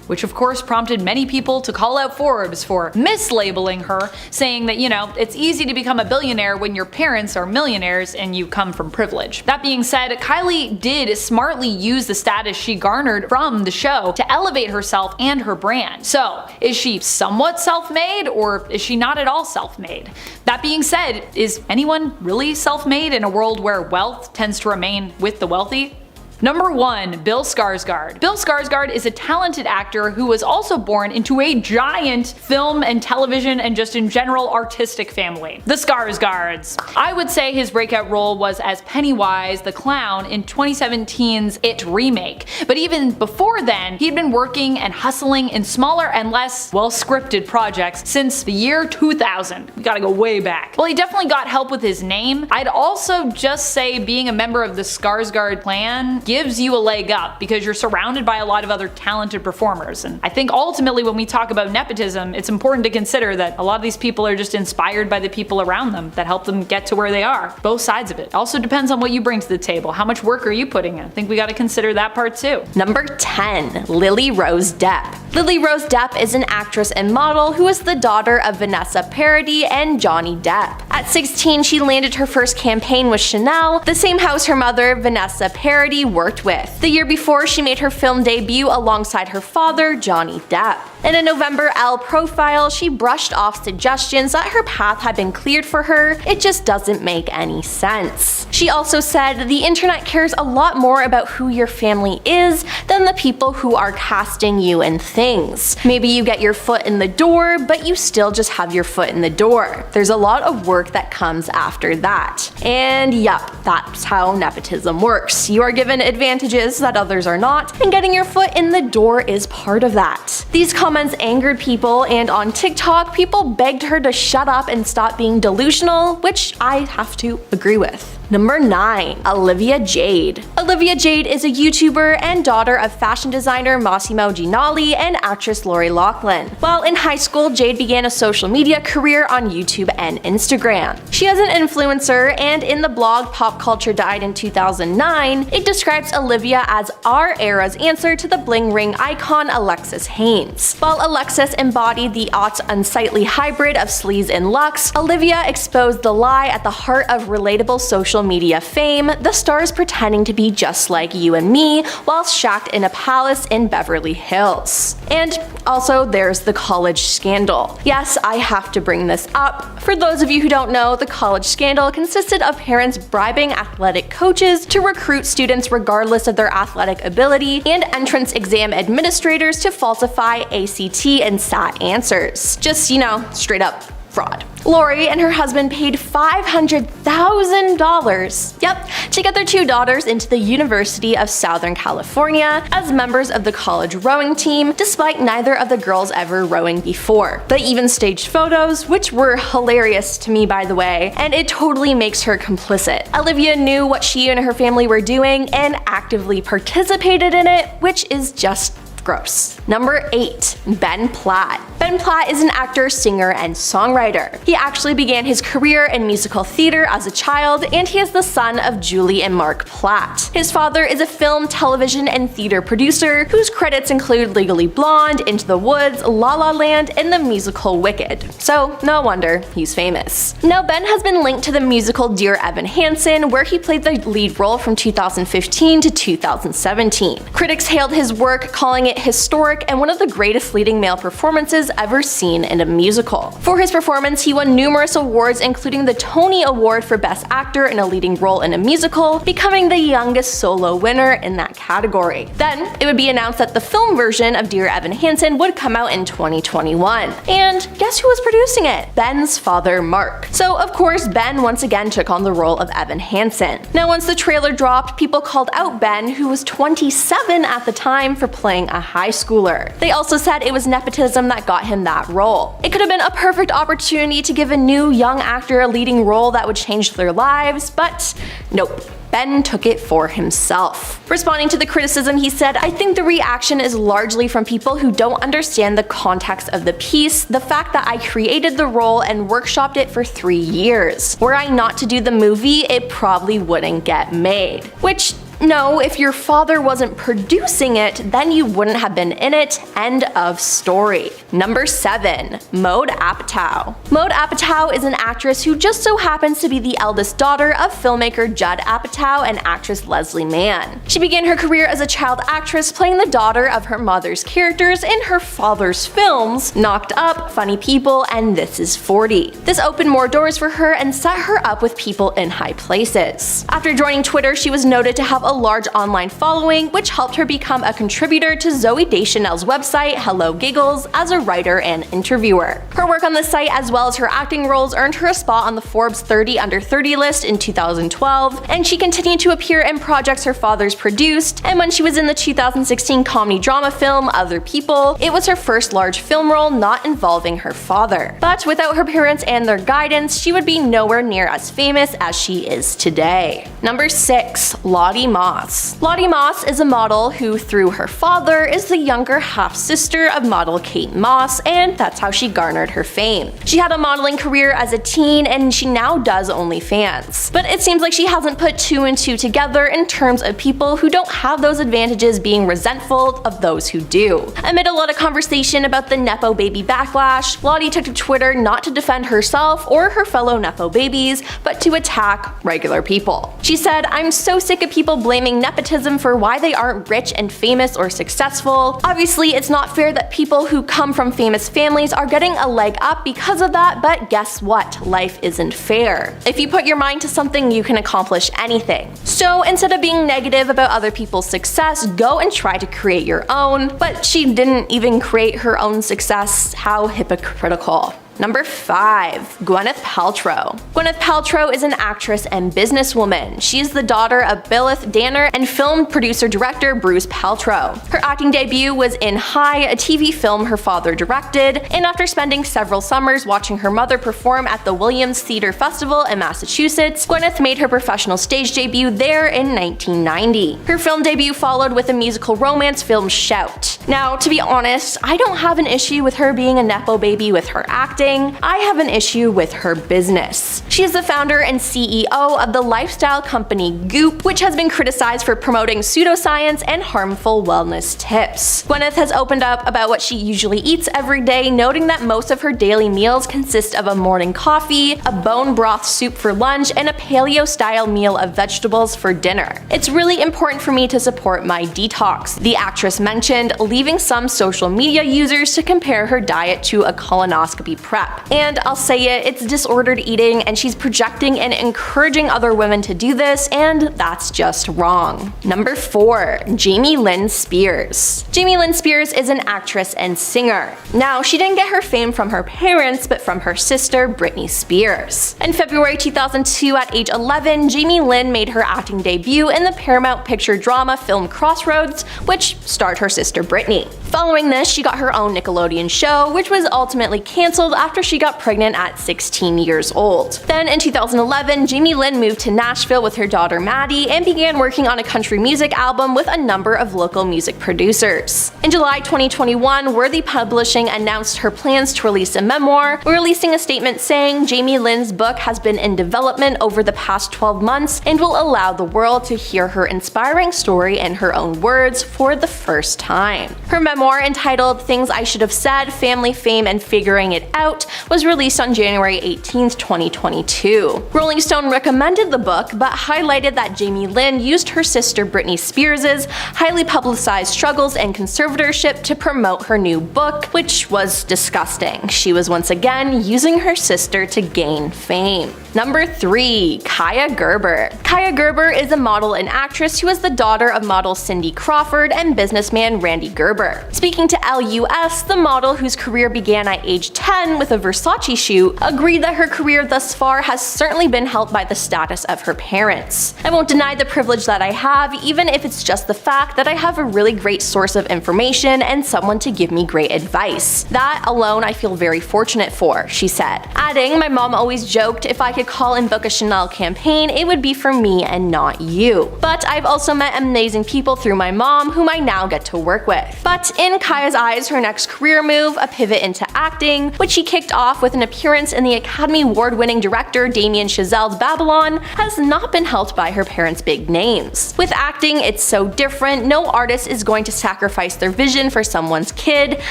which of course prompted many people to call out Forbes for mislabeling her, saying that, it's easy to become a billionaire when your parents are millionaires and you come from privilege. That being said, Kylie did smartly use the status she garnered from the show to elevate herself and her brand. So, is she somewhat self-made, or is she not at all self-made? That being said, is anyone really self-made in a world where wealth tends to remain with the wealthy? Number 1. Bill Skarsgård. Bill Skarsgård is a talented actor who was also born into a giant film and television and just in general artistic family. The Skarsgårds. I would say his breakout role was as Pennywise the Clown in 2017's It remake. But even before then, he'd been working and hustling in smaller and less well-scripted projects since the year 2000. We gotta go way back. Well, he definitely got help with his name. I'd also just say being a member of the Skarsgård clan gives you a leg up because you're surrounded by a lot of other talented performers. And I think ultimately when we talk about nepotism, it's important to consider that a lot of these people are just inspired by the people around them that help them get to where they are. Both sides of it. Also depends on what you bring to the table. How much work are you putting in? I think we gotta consider that part too. Number 10. Lily Rose Depp. Lily Rose Depp is an actress and model who is the daughter of Vanessa Paradis and Johnny Depp. At 16, she landed her first campaign with Chanel, the same house her mother, Vanessa Paradis, worked with. The year before, she made her film debut alongside her father, Johnny Depp. In a November Elle profile, she brushed off suggestions that her path had been cleared for her. It just doesn't make any sense. She also said, "The internet cares a lot more about who your family is than the people who are casting you in things. Maybe you get your foot in the door, but you still just have your foot in the door. There's a lot of work that comes after that." And yup, that's how nepotism works. You are given advantages that others are not, and getting your foot in the door is part of that. These comments angered people, and on TikTok, people begged her to shut up and stop being delusional, which I have to agree with. Number 9. Olivia Jade. Olivia Jade is a YouTuber and daughter of fashion designer Massimo Ginali and actress Lori Loughlin. While in high school, Jade began a social media career on YouTube and Instagram. She is an influencer, and in the blog Pop Culture Died in 2009, it describes Olivia as our era's answer to the bling ring icon Alexis Haynes. While Alexis embodied the aught unsightly hybrid of sleaze and luxe, Olivia exposed the lie at the heart of relatable social media fame, the stars pretending to be just like you and me while shacked in a palace in Beverly Hills. And also there's the college scandal. Yes, I have to bring this up. For those of you who don't know, the college scandal consisted of parents bribing athletic coaches to recruit students regardless of their athletic ability, and entrance exam administrators to falsify ACT and SAT answers. Just, straight up fraud. Lori and her husband paid $500,000, to get their two daughters into the University of Southern California as members of the college rowing team, despite neither of the girls ever rowing before. They even staged photos, which were hilarious to me, by the way, and it totally makes her complicit. Olivia knew what she and her family were doing and actively participated in it, which is just gross. Number 8. Ben Platt. Ben Platt is an actor, singer, and songwriter. He actually began his career in musical theater as a child, and he is the son of Julie and Mark Platt. His father is a film, television, and theater producer whose credits include Legally Blonde, Into the Woods, La La Land, and the musical Wicked. So no wonder he's famous. Now Ben has been linked to the musical Dear Evan Hansen, where he played the lead role from 2015 to 2017. Critics hailed his work, calling it historic and one of the greatest leading male performances ever seen in a musical. For his performance, he won numerous awards, including the Tony Award for Best Actor in a Leading Role in a Musical, becoming the youngest solo winner in that category. Then, it would be announced that the film version of Dear Evan Hansen would come out in 2021. And guess who was producing it? Ben's father, Mark. So, of course, Ben once again took on the role of Evan Hansen. Now, once the trailer dropped, people called out Ben, who was 27 at the time, for playing a high schooler. They also said it was nepotism that got him that role. It could have been a perfect opportunity to give a new young actor a leading role that would change their lives, but nope. Ben took it for himself. Responding to the criticism, he said, "I think the reaction is largely from people who don't understand the context of the piece, the fact that I created the role and workshopped it for 3 years. Were I not to do the movie, it probably wouldn't get made." Which No, if your father wasn't producing it, then you wouldn't have been in it. End of story. Number 7. Maud Apatow. Maud Apatow is an actress who just so happens to be the eldest daughter of filmmaker Judd Apatow and actress Leslie Mann. She began her career as a child actress playing the daughter of her mother's characters in her father's films, Knocked Up, Funny People, and This Is 40. This opened more doors for her and set her up with people in high places. After joining Twitter, she was noted to have a large online following, which helped her become a contributor to Zooey Deschanel's website Hello Giggles as a writer and interviewer. Her work on the site as well as her acting roles earned her a spot on the Forbes 30 Under 30 list in 2012, and she continued to appear in projects her father's produced, and when she was in the 2016 comedy drama film Other People, it was her first large film role not involving her father. But without her parents and their guidance, she would be nowhere near as famous as she is today. Number 6. Lottie Moss. Lottie Moss is a model who, through her father, is the younger half-sister of model Kate Moss, and that's how she garnered her fame. She had a modeling career as a teen, and she now does OnlyFans. But it seems like she hasn't put 2 and 2 together in terms of people who don't have those advantages being resentful of those who do. Amid a lot of conversation about the Nepo Baby backlash, Lottie took to Twitter not to defend herself or her fellow Nepo babies, but to attack regular people. She said, "I'm so sick of people blaming nepotism for why they aren't rich and famous or successful. Obviously, it's not fair that people who come from famous families are getting a leg up because of that, but guess what? Life isn't fair. If you put your mind to something, you can accomplish anything. So instead of being negative about other people's success, go and try to create your own." But she didn't even create her own success. How hypocritical. Number 5. Gwyneth Paltrow. Gwyneth Paltrow is an actress and businesswoman. She is the daughter of Blythe Danner and film producer-director Bruce Paltrow. Her acting debut was in High, a TV film her father directed, and after spending several summers watching her mother perform at the Williams Theatre Festival in Massachusetts, Gwyneth made her professional stage debut there in 1990. Her film debut followed with a musical romance film Shout. Now, to be honest, I don't have an issue with her being a Nepo baby with her acting. I have an issue with her business. She is the founder and CEO of the lifestyle company Goop, which has been criticized for promoting pseudoscience and harmful wellness tips. Gwyneth has opened up about what she usually eats every day, noting that most of her daily meals consist of a morning coffee, a bone broth soup for lunch, and a paleo-style meal of vegetables for dinner. "It's really important for me to support my detox," the actress mentioned, leaving some social media users to compare her diet to a colonoscopy prep. And I'll say it, it's disordered eating, and she's projecting and encouraging other women to do this, and that's just wrong. Number 4. Jamie Lynn Spears. Jamie Lynn Spears is an actress and singer. Now, she didn't get her fame from her parents, but from her sister, Britney Spears. In February 2002, at age 11, Jamie Lynn made her acting debut in the Paramount Picture drama film Crossroads, which starred her sister Britney. Following this, she got her own Nickelodeon show, which was ultimately cancelled after she got pregnant at 16 years old. Then in 2011, Jamie Lynn moved to Nashville with her daughter Maddie and began working on a country music album with a number of local music producers. In July 2021, Worthy Publishing announced her plans to release a memoir, releasing a statement saying Jamie Lynn's book has been in development over the past 12 months and will allow the world to hear her inspiring story in her own words for the first time. Her memoir, entitled Things I Should Have Said, Family, Fame, and Figuring It Out, was released on January 18, 2022. Rolling Stone recommended the book, but highlighted that Jamie Lynn used her sister Britney Spears' highly publicized struggles and conservatorship to promote her new book, which was disgusting. She was once again using her sister to gain fame. Number 3. Kaya Gerber. Kaya Gerber is a model and actress who is the daughter of model Cindy Crawford and businessman Randy Gerber. Speaking to LUS, the model, whose career began at age 10 with a Versace shoot, agreed that her career thus far has certainly been helped by the status of her parents. "I won't deny the privilege that I have, even if it's just the fact that I have a really great source of information and someone to give me great advice. That alone I feel very fortunate for," she said. Adding, "My mom always joked, if I can could call and book a Chanel campaign, it would be for me and not you. But I've also met amazing people through my mom whom I now get to work with. But in Kaya's eyes, her next career move, a pivot into acting, which she kicked off with an appearance in the Academy Award-winning director Damien Chazelle's Babylon, has not been helped by her parents' big names. With acting, it's so different. No artist is going to sacrifice their vision for someone's kid.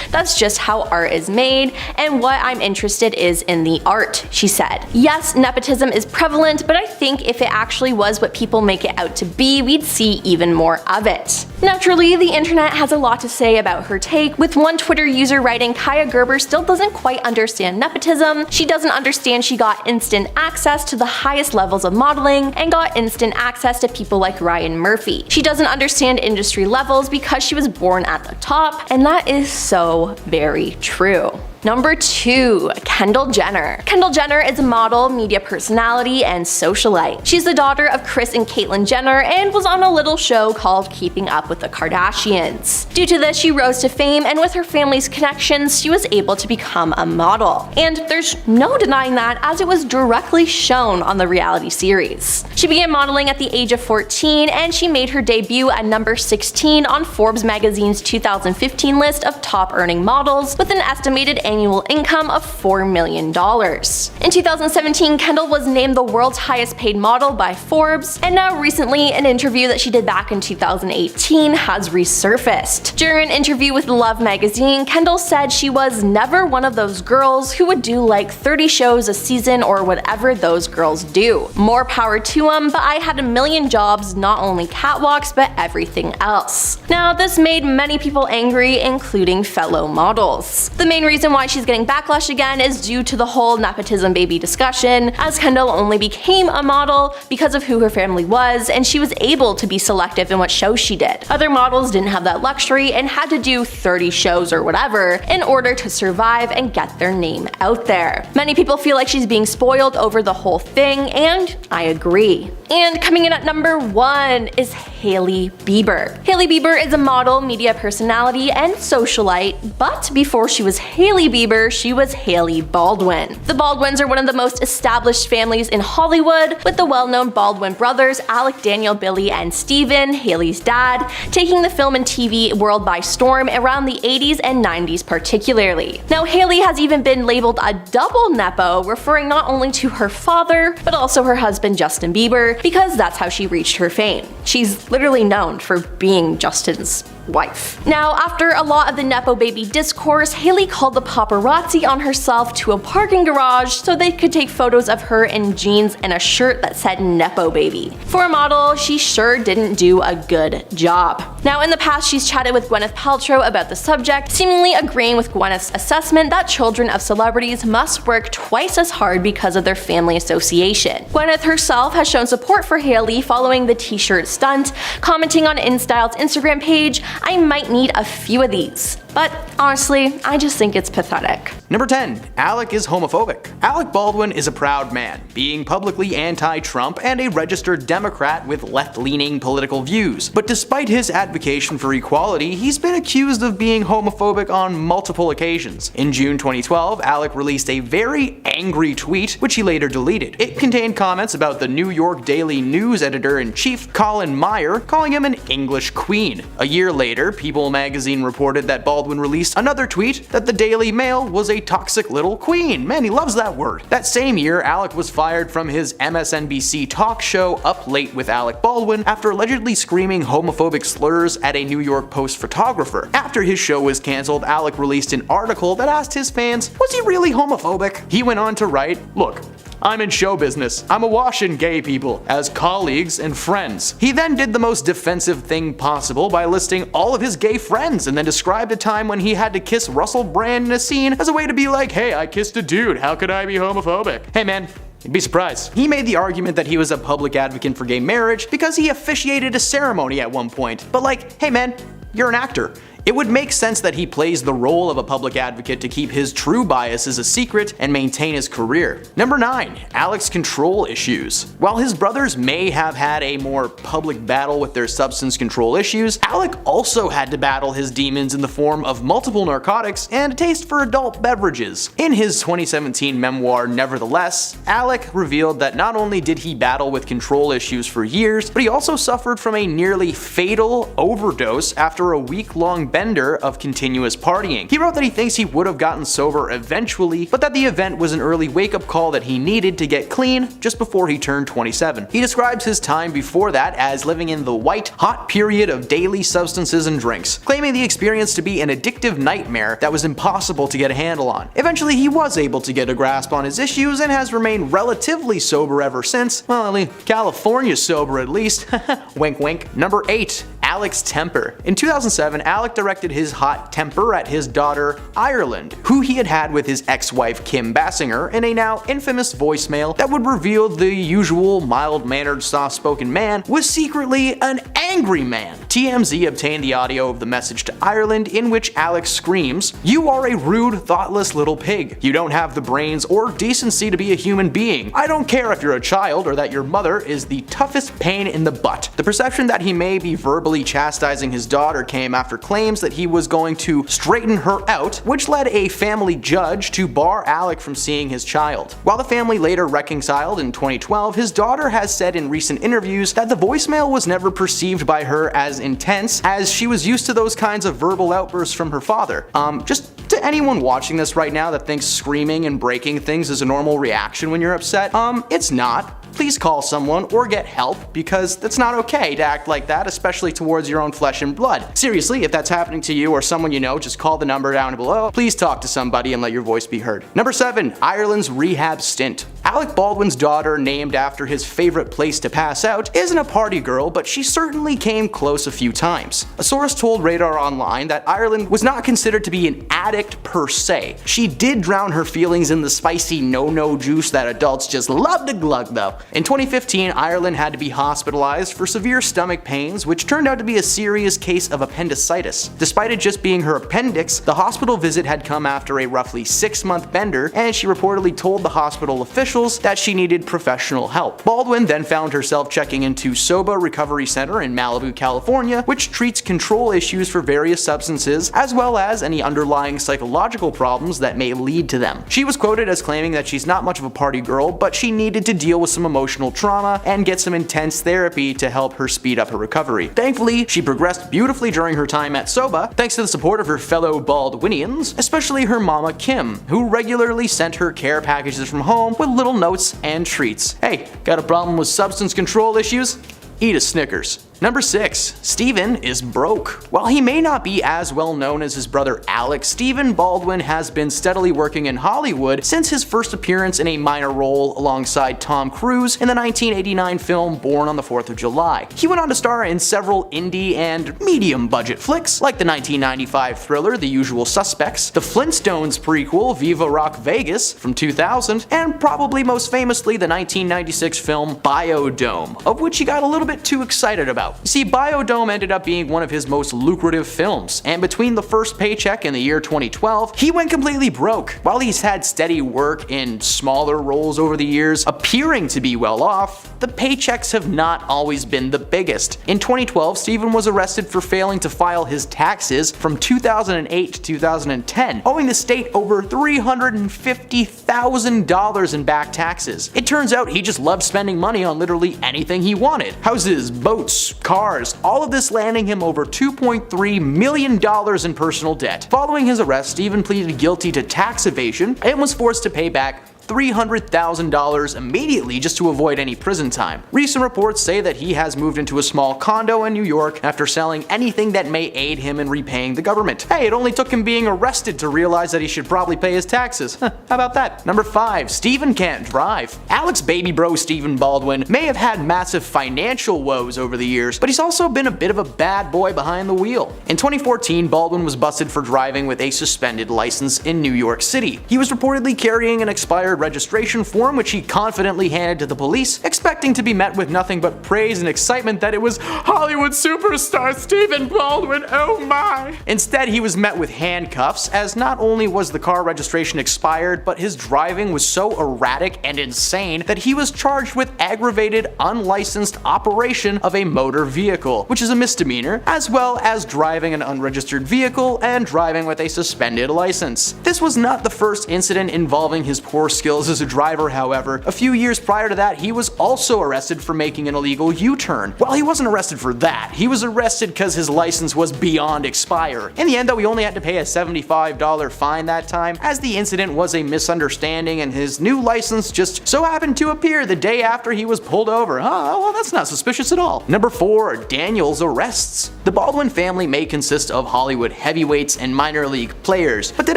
That's just how art is made, and what I'm interested is in the art, she said. Yes, nepotism is prevalent, but I think if it actually was what people make it out to be, we'd see even more of it. Naturally, the internet has a lot to say about her take, with one Twitter user writing Kaya Gerber still doesn't quite understand nepotism. She doesn't understand she got instant access to the highest levels of modeling and got instant access to people like Ryan Murphy. She doesn't understand industry levels because she was born at the top, and that is so very true. Number 2, Kendall Jenner. Kendall Jenner is a model, media personality, and socialite. She's the daughter of Kris and Caitlyn Jenner and was on a little show called Keeping Up with the Kardashians. Due to this, she rose to fame, and with her family's connections, she was able to become a model. And there's no denying that, as it was directly shown on the reality series. She began modeling at the age of 14, and she made her debut at number 16 on Forbes magazine's 2015 list of top earning models, with an estimated annual income of $4 million. In 2017, Kendall was named the world's highest paid model by Forbes, and now recently, an interview that she did back in 2018 has resurfaced. During an interview with Love magazine, Kendall said she was never one of those girls who would do like 30 shows a season or whatever those girls do. More power to them, but I had a million jobs, not only catwalks, but everything else. Now, this made many people angry, including fellow models. The main reason why she's getting backlash again is due to the whole nepotism baby discussion, as Kendall only became a model because of who her family was, and she was able to be selective in what shows she did. Other models didn't have that luxury and had to do 30 shows or whatever in order to survive and get their name out there. Many people feel like she's being spoiled over the whole thing, and I agree. And coming in at number 1 is Hailey Bieber. Hailey Bieber is a model, media personality, and socialite, but before she was Hailey Bieber, she was Hailey Baldwin. The Baldwins are one of the most established families in Hollywood, with the well-known Baldwin brothers Alec, Daniel, Billy, and Steven, Hailey's dad, taking the film and TV world by storm around the 80s and 90s particularly. Now, Hailey has even been labeled a double Nepo, referring not only to her father, but also her husband Justin Bieber, because that's how she reached her fame. She's literally known for being Justin's wife. Now, after a lot of the Nepo baby discourse, Hailey called the paparazzi on herself to a parking garage so they could take photos of her in jeans and a shirt that said Nepo baby. For a model, she sure didn't do a good job. Now, in the past, she's chatted with Gwyneth Paltrow about the subject, seemingly agreeing with Gwyneth's assessment that children of celebrities must work twice as hard because of their family association. Gwyneth herself has shown support for Hailey following the t-shirt stunt, commenting on InStyle's Instagram page, "I might need a few of these." But honestly, I just think it's pathetic. Number 10. Alec is homophobic. Alec Baldwin is a proud man, being publicly anti-Trump and a registered Democrat with left-leaning political views. But despite his advocacy for equality, he's been accused of being homophobic on multiple occasions. In June 2012, Alec released a very angry tweet, which he later deleted. It contained comments about the New York Daily News editor-in-chief, Colin Meyer, calling him an English queen. A year later, People magazine reported that Baldwin released another tweet that the Daily Mail was a toxic little queen. Man, he loves that word. That same year, Alec was fired from his MSNBC talk show Up Late with Alec Baldwin after allegedly screaming homophobic slurs at a New York Post photographer. After his show was cancelled, Alec released an article that asked his fans, was he really homophobic? He went on to write, "Look, I'm in show business. I'm awash in gay people, as colleagues and friends." He then did the most defensive thing possible by listing all of his gay friends and then described a time when he had to kiss Russell Brand in a scene as a way to be like, "Hey, I kissed a dude, how could I be homophobic?" Hey man, you'd be surprised. He made the argument that he was a public advocate for gay marriage because he officiated a ceremony at one point. But like, hey man, you're an actor. It would make sense that he plays the role of a public advocate to keep his true biases a secret and maintain his career. Number 9. Alec's control issues. While his brothers may have had a more public battle with their substance control issues, Alec also had to battle his demons in the form of multiple narcotics and a taste for adult beverages. In his 2017 memoir, Nevertheless, Alec revealed that not only did he battle with control issues for years, but he also suffered from a nearly fatal overdose after a week-long bender of continuous partying. He wrote that he thinks he would have gotten sober eventually, but that the event was an early wake-up call that he needed to get clean just before he turned 27. He describes his time before that as living in the white, hot period of daily substances and drinks, claiming the experience to be an addictive nightmare that was impossible to get a handle on. Eventually, he was able to get a grasp on his issues and has remained relatively sober ever since. Well, at least California sober at least. Wink wink. Number 8. Alec's temper. In 2007, Alec directed his hot temper at his daughter, Ireland, who he had with his ex-wife Kim Basinger in a now infamous voicemail that would reveal the usual mild-mannered, soft-spoken man was secretly an angry man. TMZ obtained the audio of the message to Ireland in which Alec screams, "You are a rude, thoughtless little pig. You don't have the brains or decency to be a human being. I don't care if you're a child or that your mother is the toughest pain in the butt." The perception that he may be verbally chastising his daughter came after claims that he was going to straighten her out, which led a family judge to bar Alec from seeing his child. While the family later reconciled in 2012, his daughter has said in recent interviews that the voicemail was never perceived by her as intense, as she was used to those kinds of verbal outbursts from her father. Just to anyone watching this right now that thinks screaming and breaking things is a normal reaction when you're upset, it's not. Please call someone or get help, because it's not okay to act like that, especially towards your own flesh and blood. Seriously, if that's happening to you or someone you know, just call the number down below. Please talk to somebody and let your voice be heard. Number 7. Ireland's rehab stint. Alec Baldwin's daughter, named after his favorite place to pass out, isn't a party girl, but she certainly came close a few times. A source told Radar Online that Ireland was not considered to be an addict per se. She did drown her feelings in the spicy no-no juice that adults just love to glug though. In 2015, Ireland had to be hospitalized for severe stomach pains, which turned out to be a serious case of appendicitis. Despite it just being her appendix, the hospital visit had come after a roughly 6-month bender, and she reportedly told the hospital officials that she needed professional help. Baldwin then found herself checking into Soba Recovery Center in Malibu, California, which treats control issues for various substances, as well as any underlying psychological problems that may lead to them. She was quoted as claiming that she's not much of a party girl, but she needed to deal with some emotional trauma and get some intense therapy to help her speed up her recovery. Thankfully, she progressed beautifully during her time at Soba, thanks to the support of her fellow Baldwinians, especially her mama Kim, who regularly sent her care packages from home with little notes and treats. Hey, got a problem with substance control issues? Eat a Snickers. Number 6. Steven is broke. While he may not be as well known as his brother Alec, Stephen Baldwin has been steadily working in Hollywood since his first appearance in a minor role alongside Tom Cruise in the 1989 film Born on the 4th of July. He went on to star in several indie and medium-budget flicks, like the 1995 thriller The Usual Suspects, the Flintstones prequel Viva Rock Vegas from 2000, and probably most famously the 1996 film Biodome, of which he got a little bit too excited about. You see, Biodome ended up being one of his most lucrative films, and between the first paycheck in the year 2012, he went completely broke. While he's had steady work in smaller roles over the years, appearing to be well off, the paychecks have not always been the biggest. In 2012, Steven was arrested for failing to file his taxes from 2008 to 2010, owing the state over $350,000 in back taxes. It turns out he just loved spending money on literally anything he wanted. Houses, boats, cars, all of this landing him over $2.3 million in personal debt. Following his arrest, Steven pleaded guilty to tax evasion and was forced to pay back $300,000 immediately just to avoid any prison time. Recent reports say that he has moved into a small condo in New York after selling anything that may aid him in repaying the government. Hey, it only took him being arrested to realize that he should probably pay his taxes. How about that? Number 5. Steven can't drive. Alec's baby bro Stephen Baldwin may have had massive financial woes over the years, but he's also been a bit of a bad boy behind the wheel. In 2014, Baldwin was busted for driving with a suspended license in New York City. He was reportedly carrying an expired registration form which he confidently handed to the police, expecting to be met with nothing but praise and excitement that it was Hollywood superstar Stephen Baldwin, oh my! Instead, he was met with handcuffs, as not only was the car registration expired, but his driving was so erratic and insane that he was charged with aggravated, unlicensed operation of a motor vehicle, which is a misdemeanor, as well as driving an unregistered vehicle and driving with a suspended license. This was not the first incident involving his poor skills as a driver, however. A few years prior to that, he was also arrested for making an illegal U-turn. Well, he wasn't arrested for that. He was arrested because his license was beyond expire. In the end, though, he only had to pay a $75 fine that time, as the incident was a misunderstanding and his new license just so happened to appear the day after he was pulled over. Well, that's not suspicious at all. Number 4. Daniel's arrests. The Baldwin family may consist of Hollywood heavyweights and minor league players, but did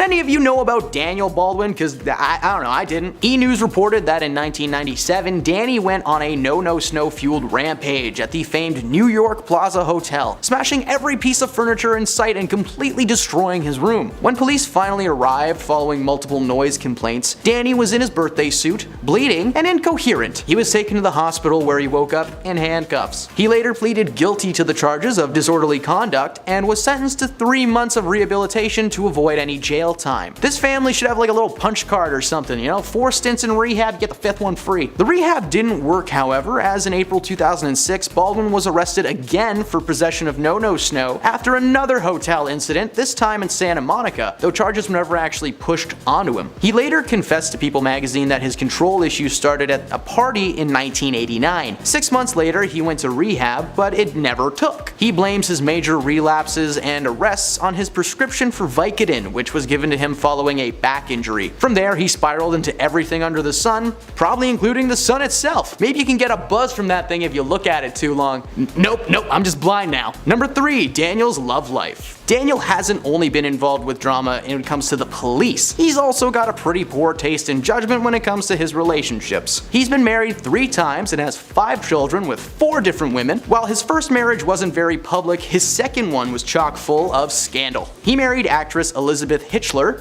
any of you know about Daniel Baldwin? Because I don't know, I didn't. E! News reported that in 1997, Danny went on a no-no-snow fueled rampage at the famed New York Plaza Hotel, smashing every piece of furniture in sight and completely destroying his room. When police finally arrived following multiple noise complaints, Danny was in his birthday suit, bleeding and incoherent. He was taken to the hospital where he woke up in handcuffs. He later pleaded guilty to the charges of disorderly conduct and was sentenced to 3 months of rehabilitation to avoid any jail time. This family should have like a little punch card or something, you know, 4 stints in rehab, get the 5th one free. The rehab didn't work, however, as in April 2006, Baldwin was arrested again for possession of no-no-snow after another hotel incident, this time in Santa Monica, though charges were never actually pushed onto him. He later confessed to People magazine that his control issues started at a party in 1989. 6 months later, he went to rehab, but it never took. He blames his major relapses and arrests on his prescription for Vicodin, which was given to him following a back injury. From there, he spiraled into everything under the sun, probably including the sun itself. Maybe you can get a buzz from that thing if you look at it too long. Nope, I'm just blind now. Number 3, Daniel's love life. Daniel hasn't only been involved with drama when it comes to the police, he's also got a pretty poor taste in judgment when it comes to his relationships. He's been married 3 times and has 5 children with 4 different women. While his first marriage wasn't very public, his second one was chock full of scandal. He married actress Elizabeth Hitchler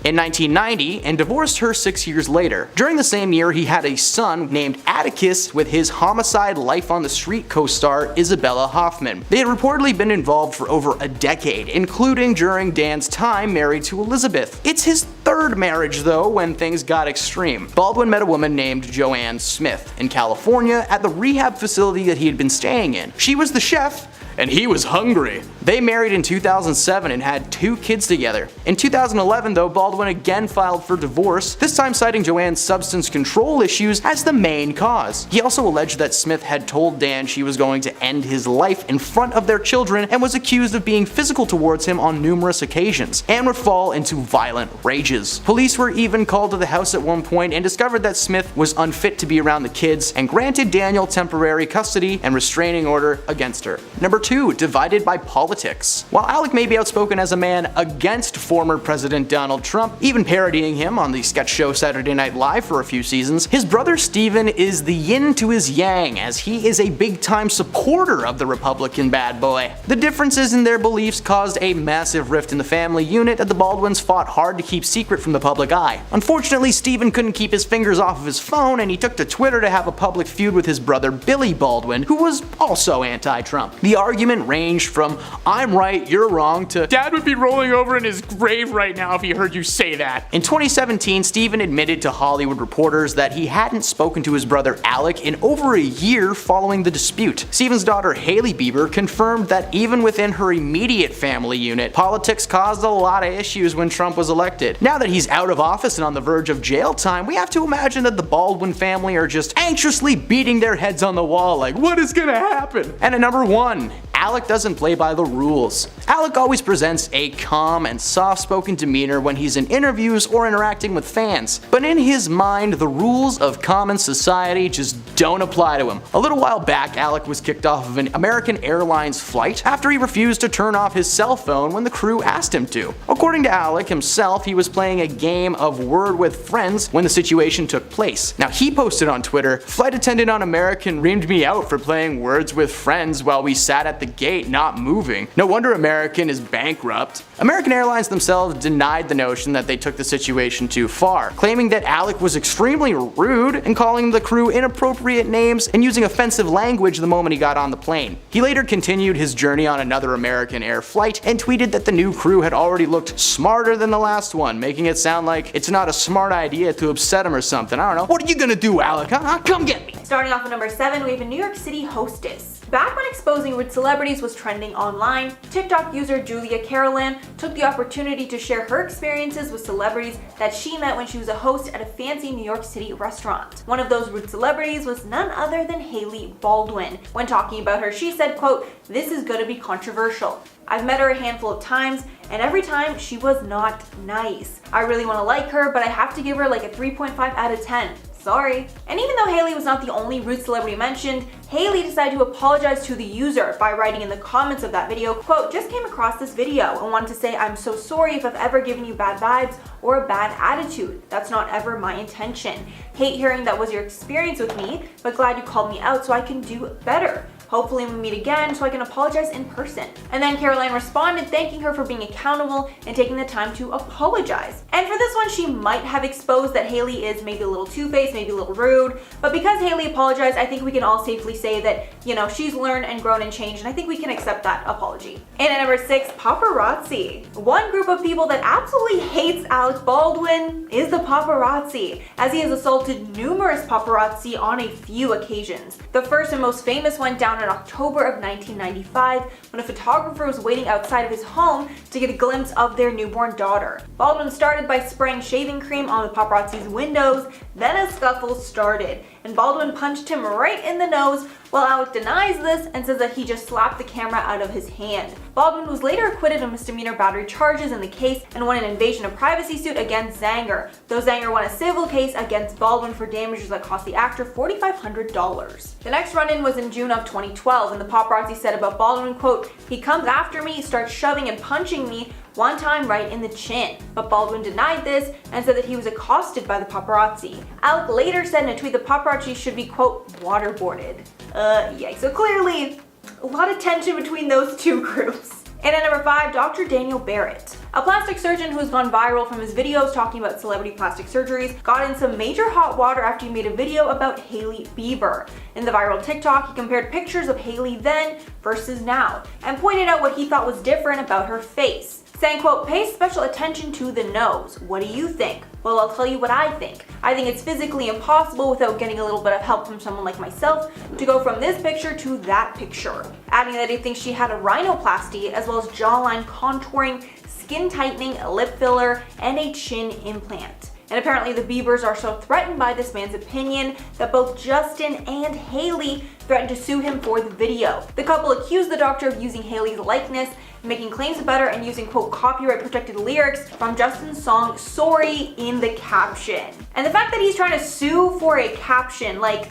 in 1990 and divorced her 6 years later. During the same year, he had a son named Atticus with his Homicide Life on the Street co-star Isabella Hoffman. They had reportedly been involved for over a decade, including during Dan's time married to Elizabeth. It's his 3rd marriage though when things got extreme. Baldwin met a woman named Joanne Smith in California at the rehab facility that he had been staying in. She was the chef, and he was hungry. They married in 2007 and had 2 kids together. In 2011 though, Baldwin again filed for divorce, this time citing Joanne's substance control issues as the main cause. He also alleged that Smith had told Dan she was going to end his life in front of their children and was accused of being physical towards him on numerous occasions, and would fall into violent rages. Police were even called to the house at one point and discovered that Smith was unfit to be around the kids and granted Daniel temporary custody and restraining order against her. Number 2, divided by politics. While Alec may be outspoken as a man against former President Donald Trump, even parodying him on the sketch show Saturday Night Live for a few seasons, his brother Stephen is the yin to his yang, as he is a big-time supporter of the Republican bad boy. The differences in their beliefs caused a massive rift in the family unit that the Baldwins fought hard to keep secret from the public eye. Unfortunately, Stephen couldn't keep his fingers off of his phone, and he took to Twitter to have a public feud with his brother Billy Baldwin, who was also anti-Trump. The argument ranged from "I'm right, you're wrong" to "Dad would be rolling over in his grave right now if he heard you say that." In 2017, Stephen admitted to Hollywood reporters that he hadn't spoken to his brother Alec in over a year following the dispute. Stephen's daughter Hailey Bieber confirmed that even within her immediate family unit, politics caused a lot of issues when Trump was elected. Now that he's out of office and on the verge of jail time, we have to imagine that the Baldwin family are just anxiously beating their heads on the wall like, what is gonna happen? And at number 1, Alec doesn't play by the rules. Alec always presents a calm and soft-spoken demeanor when he's in interviews or interacting with fans, but in his mind, the rules of common society just don't apply to him. A little while back, Alec was kicked off of an American Airlines flight after he refused to turn off his cell phone when the crew asked him to. According to Alec himself, he was playing a game of Word with Friends when the situation took place. Now, he posted on Twitter, "Flight attendant on American reamed me out for playing Words with Friends while we sat at the gate not moving. No wonder American is bankrupt. American Airlines themselves denied the notion that they took the situation too far, claiming that Alec was extremely rude and calling the crew inappropriate names and using offensive language the moment he got on the plane. He later continued his journey on another American Air flight and tweeted that the new crew had already looked smarter than the last one, making it sound like it's not a smart idea to upset him or something. I don't know. What are you gonna do, Alec? Huh? Come get me. Starting off at number 7, we have a New York City hostess. Back when exposing rude celebrities was trending online, TikTok user Julia Carolan took the opportunity to share her experiences with celebrities that she met when she was a host at a fancy New York City restaurant. One of those rude celebrities was none other than Hailey Baldwin. When talking about her, she said, quote, "This is gonna be controversial. I've met her a handful of times, and every time she was not nice. I really want to like her, but I have to give her like a 3.5 out of 10. Sorry." And even though Hailey was not the only rude celebrity mentioned, Hailey decided to apologize to the user by writing in the comments of that video, quote, "Just came across this video and wanted to say I'm so sorry if I've ever given you bad vibes or a bad attitude. That's not ever my intention. Hate hearing that was your experience with me, but glad you called me out so I can do better. Hopefully we meet again so I can apologize in person." And then Caroline responded thanking her for being accountable and taking the time to apologize. And for this one, she might have exposed that Hailey is maybe a little two-faced, maybe a little rude, but because Hailey apologized, I think we can all safely say that, you know, she's learned and grown and changed, and I think we can accept that apology. And at number 6, paparazzi. One group of people that absolutely hates Alec Baldwin is the paparazzi, as he has assaulted numerous paparazzi on a few occasions. The first and most famous went down in October of 1995 when a photographer was waiting outside of his home to get a glimpse of their newborn daughter. Baldwin started by spraying shaving cream on the paparazzi's windows, then a scuffle started, and Baldwin punched him right in the nose, while Alec denies this and says that he just slapped the camera out of his hand. Baldwin was later acquitted of misdemeanor battery charges in the case and won an invasion of privacy suit against Zanger, though Zanger won a civil case against Baldwin for damages that cost the actor $4,500. The next run-in was in June of 2012, and the paparazzi said about Baldwin, quote, "He comes after me, starts shoving and punching me, one time right in the chin." But Baldwin denied this and said that he was accosted by the paparazzi. Alec later said in a tweet the paparazzi should be, quote, "waterboarded." Yikes. So clearly, a lot of tension between those two groups. And at number 5, Dr. Daniel Barrett. A plastic surgeon who's gone viral from his videos talking about celebrity plastic surgeries got in some major hot water after he made a video about Hailey Bieber. In the viral TikTok, he compared pictures of Hailey then versus now, and pointed out what he thought was different about her face, saying, quote, "Pay special attention to the nose. What do you think?" "Well, I'll tell you what I think. I think it's physically impossible without getting a little bit of help from someone like myself to go from this picture to that picture." Adding that he thinks she had a rhinoplasty as well as jawline contouring, skin tightening, lip filler, and a chin implant. And apparently the Biebers are so threatened by this man's opinion that both Justin and Hailey threatened to sue him for the video. The couple accused the doctor of using Hailey's likeness, making claims about her, and using, quote, "copyright protected lyrics from Justin's song Sorry" in the caption. And the fact that he's trying to sue for a caption, like,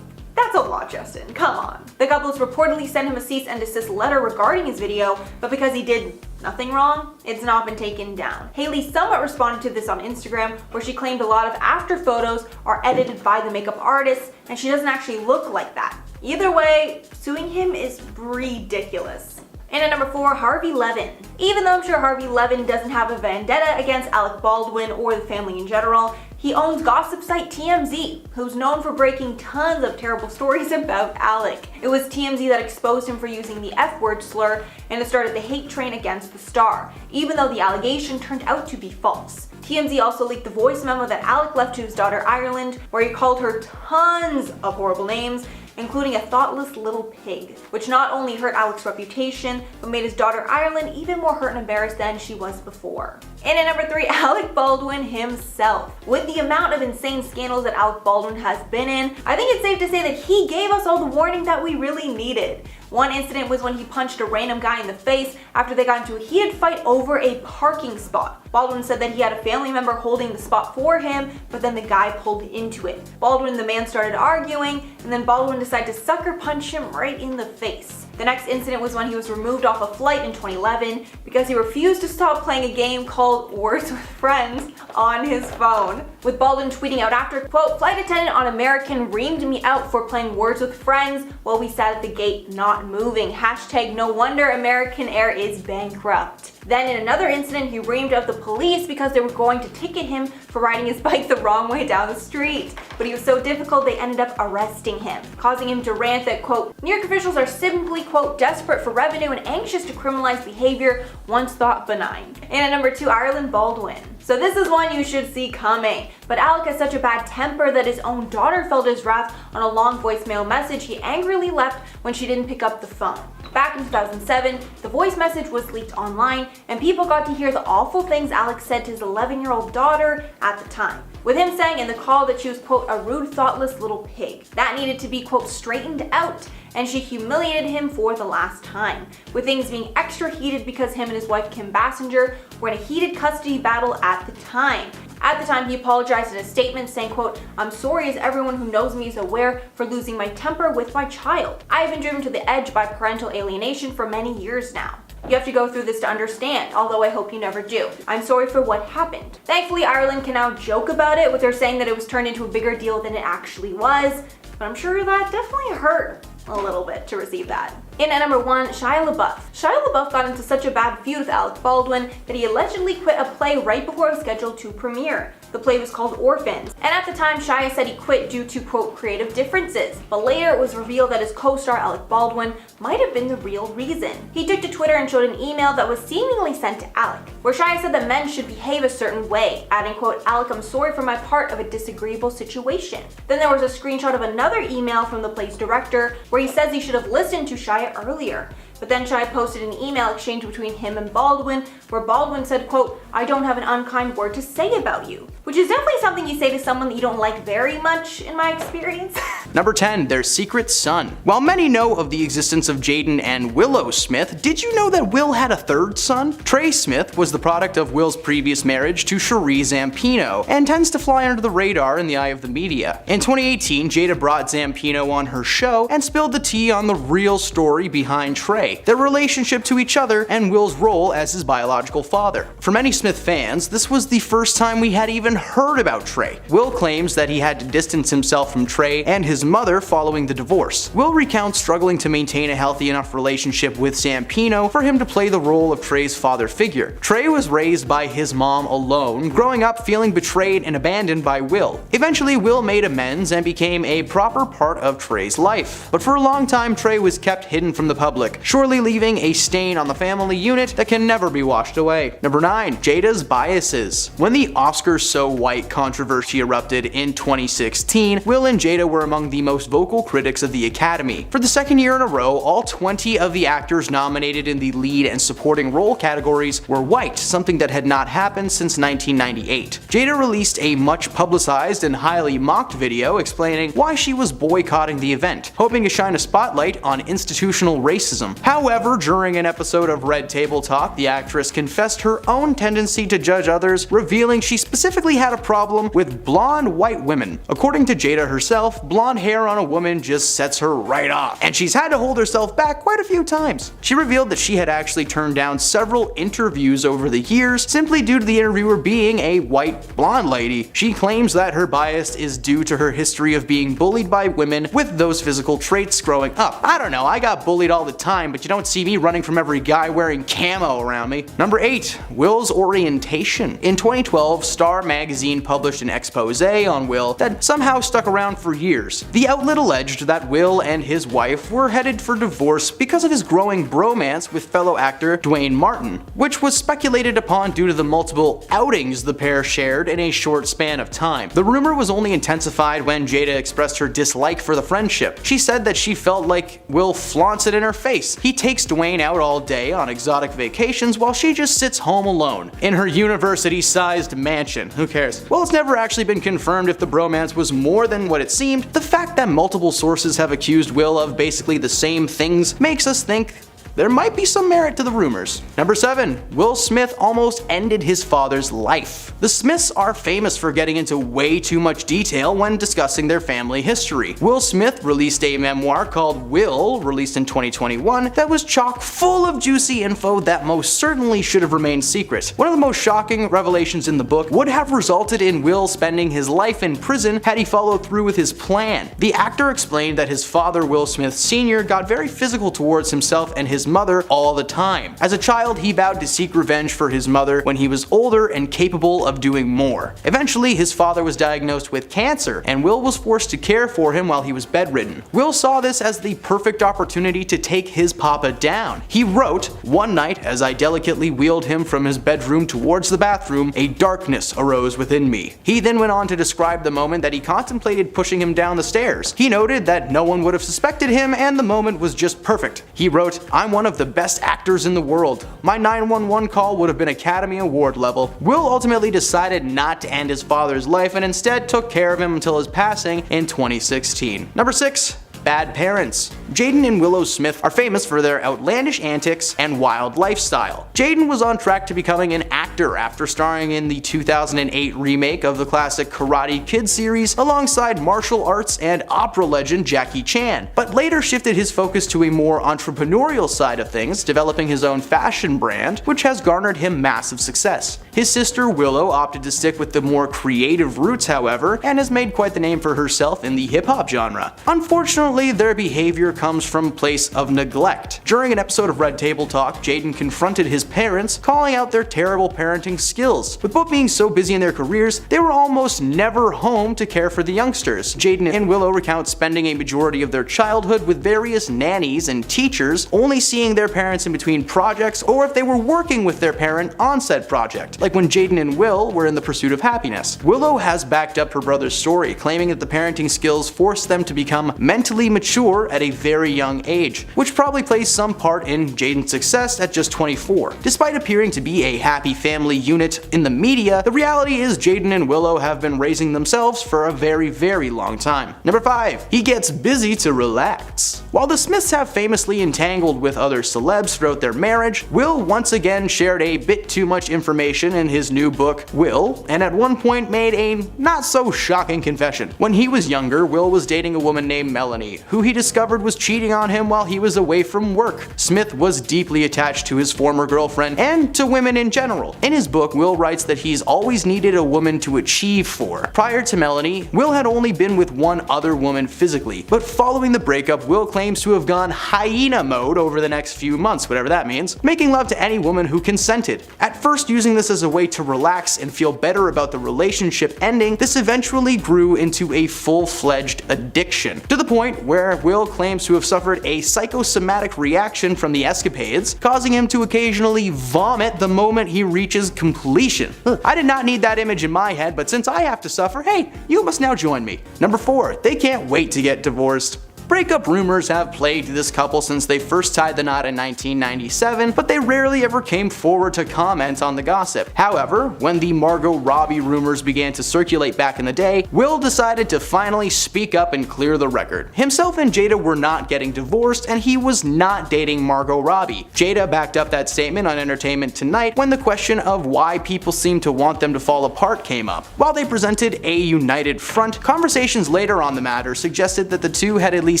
that's a lot, Justin. Come on. The couple has reportedly sent him a cease and desist letter regarding his video, but because he did nothing wrong, it's not been taken down. Hailey somewhat responded to this on Instagram, where she claimed a lot of after photos are edited by the makeup artist, and she doesn't actually look like that. Either way, suing him is ridiculous. And at number 4, Harvey Levin. Even though I'm sure Harvey Levin doesn't have a vendetta against Alec Baldwin or the family in general, he owns gossip site TMZ, who's known for breaking tons of terrible stories about Alec. It was TMZ that exposed him for using the F-word slur, and it started the hate train against the star, even though the allegation turned out to be false. TMZ also leaked the voice memo that Alec left to his daughter Ireland, where he called her tons of horrible names, including a thoughtless little pig, which not only hurt Alec's reputation, but made his daughter Ireland even more hurt and embarrassed than she was before. And at number 3, Alec Baldwin himself. With the amount of insane scandals that Alec Baldwin has been in, I think it's safe to say that he gave us all the warning that we really needed. One incident was when he punched a random guy in the face after they got into a heated fight over a parking spot. Baldwin said that he had a family member holding the spot for him, but then the guy pulled into it. Baldwin and the man started arguing, and then Baldwin decided to sucker punch him right in the face. The next incident was when he was removed off a flight in 2011 because he refused to stop playing a game called Words with Friends on his phone. With Baldwin tweeting out after, quote, "Flight attendant on American reamed me out for playing Words with Friends while we sat at the gate not moving. Hashtag no wonder American Air is bankrupt." Then in another incident, he reamed out the police because they were going to ticket him for riding his bike the wrong way down the street. But he was so difficult they ended up arresting him, causing him to rant that, quote, "New York officials are simply, quote, desperate for revenue and anxious to criminalize behavior once thought benign." And at number 2, Ireland Baldwin. So this is one you should see coming. But Alec has such a bad temper that his own daughter felt his wrath on a long voicemail message he angrily left when she didn't pick up the phone. Back in 2007, the voice message was leaked online, and people got to hear the awful things Alec said to his 11-year-old daughter at the time. With him saying in the call that she was, quote, "a rude, thoughtless little pig." That needed to be, quote, "straightened out," and she humiliated him for the last time. With things being extra heated because him and his wife Kim Basinger were in a heated custody battle at the time. At the time, he apologized in a statement saying, quote, "I'm sorry as everyone who knows me is aware for losing my temper with my child. I have been driven to the edge by parental alienation for many years now. You have to go through this to understand, although I hope you never do. I'm sorry for what happened." Thankfully, Ireland can now joke about it, with her saying that it was turned into a bigger deal than it actually was, but I'm sure that definitely hurt a little bit to receive that. In at number 1, Shia LaBeouf. Shia LaBeouf got into such a bad feud with Alec Baldwin that he allegedly quit a play right before it was scheduled to premiere. The play was called Orphans, and at the time Shia said he quit due to, quote, "creative differences," but later it was revealed that his co-star Alec Baldwin might have been the real reason. He took to Twitter and showed an email that was seemingly sent to Alec, where Shia said that men should behave a certain way, adding, quote, "Alec, I'm sorry for my part of a disagreeable situation." Then there was a screenshot of another email from the play's director where he says he should have listened to Shia earlier. But then Shia posted an email exchange between him and Baldwin where Baldwin said, quote, "I don't have an unkind word to say about you," which is definitely something you say to someone that you don't like very much, in my experience. Number 10, their secret son. While many know of the existence of Jaden and Willow Smith, did you know that Will had a third son? Trey Smith was the product of Will's previous marriage to Cherie Zampino, and tends to fly under the radar in the eye of the media. In 2018, Jada brought Zampino on her show and spilled the tea on the real story behind Trey, their relationship to each other, and Will's role as his biological father. For many Smith fans, this was the first time we had even heard about Trey. Will claims that he had to distance himself from Trey and his mother following the divorce. Will recounts struggling to maintain a healthy enough relationship with Zampino for him to play the role of Trey's father figure. Trey was raised by his mom alone, growing up feeling betrayed and abandoned by Will. Eventually, Will made amends and became a proper part of Trey's life. But for a long time, Trey was kept hidden from the public, surely leaving a stain on the family unit that can never be washed away. Number 9, Jada's biases. When the Oscars So White controversy erupted in 2016, Will and Jada were among the most vocal critics of the Academy. For the second year in a row, all 20 of the actors nominated in the lead and supporting role categories were white, something that had not happened since 1998. Jada released a much publicized and highly mocked video explaining why she was boycotting the event, hoping to shine a spotlight on institutional racism. However, during an episode of Red Table Talk, the actress confessed her own tendency to judge others, revealing she specifically had a problem with blonde white women. According to Jada herself, blonde hair on a woman just sets her right off, and she's had to hold herself back quite a few times. She revealed that she had actually turned down several interviews over the years simply due to the interviewer being a white blonde lady. She claims that her bias is due to her history of being bullied by women with those physical traits growing up. I don't know, I got bullied all the time, but you don't see me running from every guy wearing camo around me. Number 8, Will's orientation. In 2012, Star magazine published an expose on Will that somehow stuck around for years. The outlet alleged that Will and his wife were headed for divorce because of his growing bromance with fellow actor Dwayne Martin, which was speculated upon due to the multiple outings the pair shared in a short span of time. The rumor was only intensified when Jada expressed her dislike for the friendship. She said that she felt like Will flaunts it in her face. He takes Dwayne out all day on exotic vacations while she just sits home alone in her university-sized mansion. Who cares? Well, it's never actually been confirmed if the bromance was more than what it seemed. The fact that multiple sources have accused Will of basically the same things makes us think there might be some merit to the rumors. Number 7. Will Smith almost ended his father's life. The Smiths are famous for getting into way too much detail when discussing their family history. Will Smith released a memoir called Will, released in 2021, that was chock full of juicy info that most certainly should have remained secret. One of the most shocking revelations in the book would have resulted in Will spending his life in prison had he followed through with his plan. The actor explained that his father, Will Smith Sr., got very physical towards himself and his mother all the time. As a child, he vowed to seek revenge for his mother when he was older and capable of doing more. Eventually, his father was diagnosed with cancer, and Will was forced to care for him while he was bedridden. Will saw this as the perfect opportunity to take his papa down. He wrote, "One night, as I delicately wheeled him from his bedroom towards the bathroom, a darkness arose within me." He then went on to describe the moment that he contemplated pushing him down the stairs. He noted that no one would have suspected him and the moment was just perfect. He wrote, "I'm one of the best actors in the world. My 911 call would have been Academy Award level." Will ultimately decided not to end his father's life and instead took care of him until his passing in 2016. Number 6. Bad parents. Jaden and Willow Smith are famous for their outlandish antics and wild lifestyle. Jaden was on track to becoming an actor after starring in the 2008 remake of the classic Karate Kid series alongside martial arts and opera legend Jackie Chan, but later shifted his focus to a more entrepreneurial side of things, developing his own fashion brand, which has garnered him massive success. His sister Willow opted to stick with the more creative roots, however, and has made quite the name for herself in the hip-hop genre. Unfortunately, their behavior comes from a place of neglect. During an episode of Red Table Talk, Jaden confronted his parents, calling out their terrible parenting skills. With both being so busy in their careers, they were almost never home to care for the youngsters. Jaden and Willow recount spending a majority of their childhood with various nannies and teachers, only seeing their parents in between projects or if they were working with their parent on said project, like when Jaden and Will were in the pursuit of happiness. Willow has backed up her brother's story, claiming that the parenting skills forced them to become mentally mature at a very young age, which probably plays some part in Jaden's success at just 24. Despite appearing to be a happy family unit in the media, the reality is Jaden and Willow have been raising themselves for a very long time. Number 5. He gets busy to relax. While the Smiths have famously entangled with other celebs throughout their marriage, Will once again shared a bit too much information in his new book, Will, and at one point made a not so shocking confession. When he was younger, Will was dating a woman named Melanie, who he discovered was cheating on him while he was away from work. Smith was deeply attached to his former girlfriend and to women in general. In his book, Will writes that he's always needed a woman to achieve for. Prior to Melanie, Will had only been with one other woman physically, but following the breakup, Will claims to have gone hyena mode over the next few months, whatever that means, making love to any woman who consented. At first using this as a way to relax and feel better about the relationship ending, this eventually grew into a full-fledged addiction, to the point where Will claims to have suffered a psychosomatic reaction from the escapades, causing him to occasionally vomit the moment he reaches completion. I did not need that image in my head, but since I have to suffer, hey, you must now join me. Number 4. They can't wait to get divorced. Breakup rumors have plagued this couple since they first tied the knot in 1997, but they rarely ever came forward to comment on the gossip. However, when the Margot Robbie rumors began to circulate back in the day, Will decided to finally speak up and clear the record. Himself and Jada were not getting divorced, and he was not dating Margot Robbie. Jada backed up that statement on Entertainment Tonight when the question of why people seem to want them to fall apart came up. While they presented a united front, conversations later on the matter suggested that the two had at least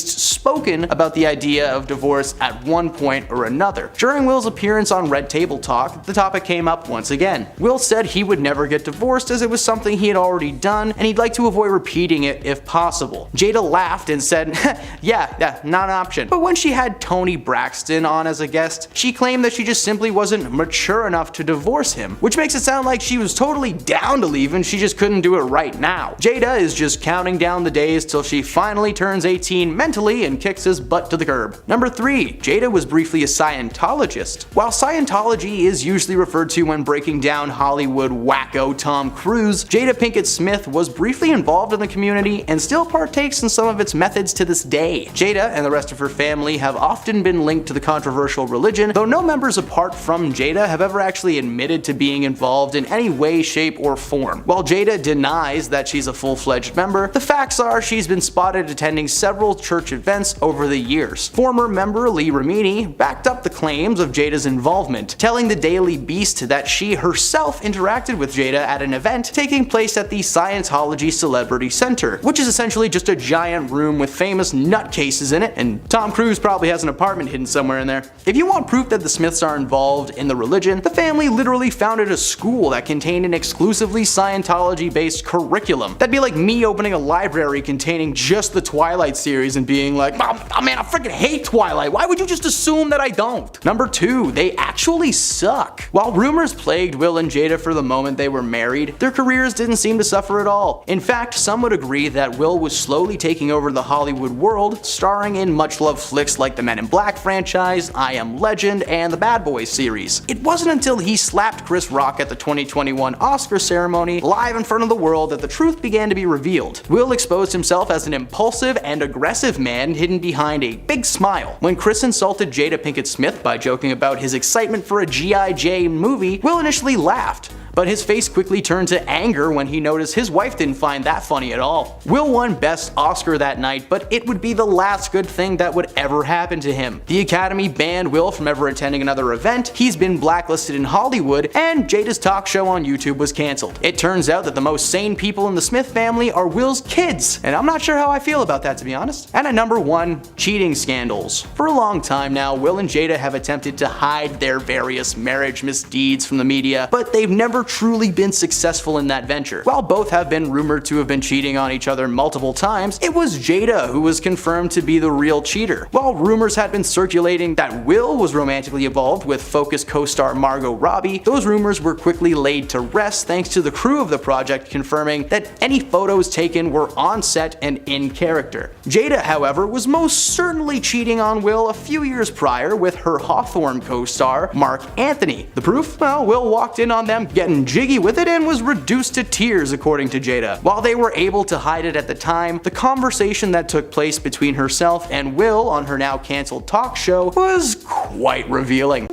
spoken about the idea of divorce at one point or another. During Will's appearance on Red Table Talk, the topic came up once again. Will said he would never get divorced as it was something he had already done and he'd like to avoid repeating it if possible. Jada laughed and said, yeah, not an option. But when she had Toni Braxton on as a guest, she claimed that she just simply wasn't mature enough to divorce him, which makes it sound like she was totally down to leave and she just couldn't do it right now. Jada is just counting down the days till she finally turns 18 mentally and kicks his butt to the curb. Number 3. Jada was briefly a Scientologist. While Scientology is usually referred to when breaking down Hollywood wacko Tom Cruise, Jada Pinkett Smith was briefly involved in the community and still partakes in some of its methods to this day. Jada and the rest of her family have often been linked to the controversial religion, though no members apart from Jada have ever actually admitted to being involved in any way, shape, or form. While Jada denies that she's a full-fledged member, the facts are she's been spotted attending several church research events over the years. Former member Lee Ramini backed up the claims of Jada's involvement, telling the Daily Beast that she herself interacted with Jada at an event taking place at the Scientology Celebrity Center, which is essentially just a giant room with famous nutcases in it, and Tom Cruise probably has an apartment hidden somewhere in there. If you want proof that the Smiths are involved in the religion, the family literally founded a school that contained an exclusively Scientology-based curriculum. That'd be like me opening a library containing just the Twilight series and being like, oh man, I freaking hate Twilight. Why would you just assume that I don't? Number 2, they actually suck. While rumors plagued Will and Jada for the moment they were married, their careers didn't seem to suffer at all. In fact, some would agree that Will was slowly taking over the Hollywood world, starring in much-loved flicks like the Men in Black franchise, I Am Legend, and the Bad Boys series. It wasn't until he slapped Chris Rock at the 2021 Oscar ceremony live in front of the world that the truth began to be revealed. Will exposed himself as an impulsive and aggressive man hidden behind a big smile. When Chris insulted Jada Pinkett Smith by joking about his excitement for a G.I. Jane movie, Will initially laughed, but his face quickly turned to anger when he noticed his wife didn't find that funny at all. Will won Best Oscar that night, but it would be the last good thing that would ever happen to him. The Academy banned Will from ever attending another event, he's been blacklisted in Hollywood, and Jada's talk show on YouTube was cancelled. It turns out that the most sane people in the Smith family are Will's kids, and I'm not sure how I feel about that, to be honest. And at number 1, cheating scandals. For a long time now, Will and Jada have attempted to hide their various marriage misdeeds from the media, but they've never truly been successful in that venture. While both have been rumored to have been cheating on each other multiple times, it was Jada who was confirmed to be the real cheater. While rumors had been circulating that Will was romantically involved with Focus co-star Margot Robbie, those rumors were quickly laid to rest thanks to the crew of the project confirming that any photos taken were on set and in character. Jada, however, was most certainly cheating on Will a few years prior with her Hawthorne co-star Mark Anthony. The proof? Well, Will walked in on them getting jiggy with it and was reduced to tears, according to Jada. While they were able to hide it at the time, the conversation that took place between herself and Will on her now cancelled talk show was quite revealing.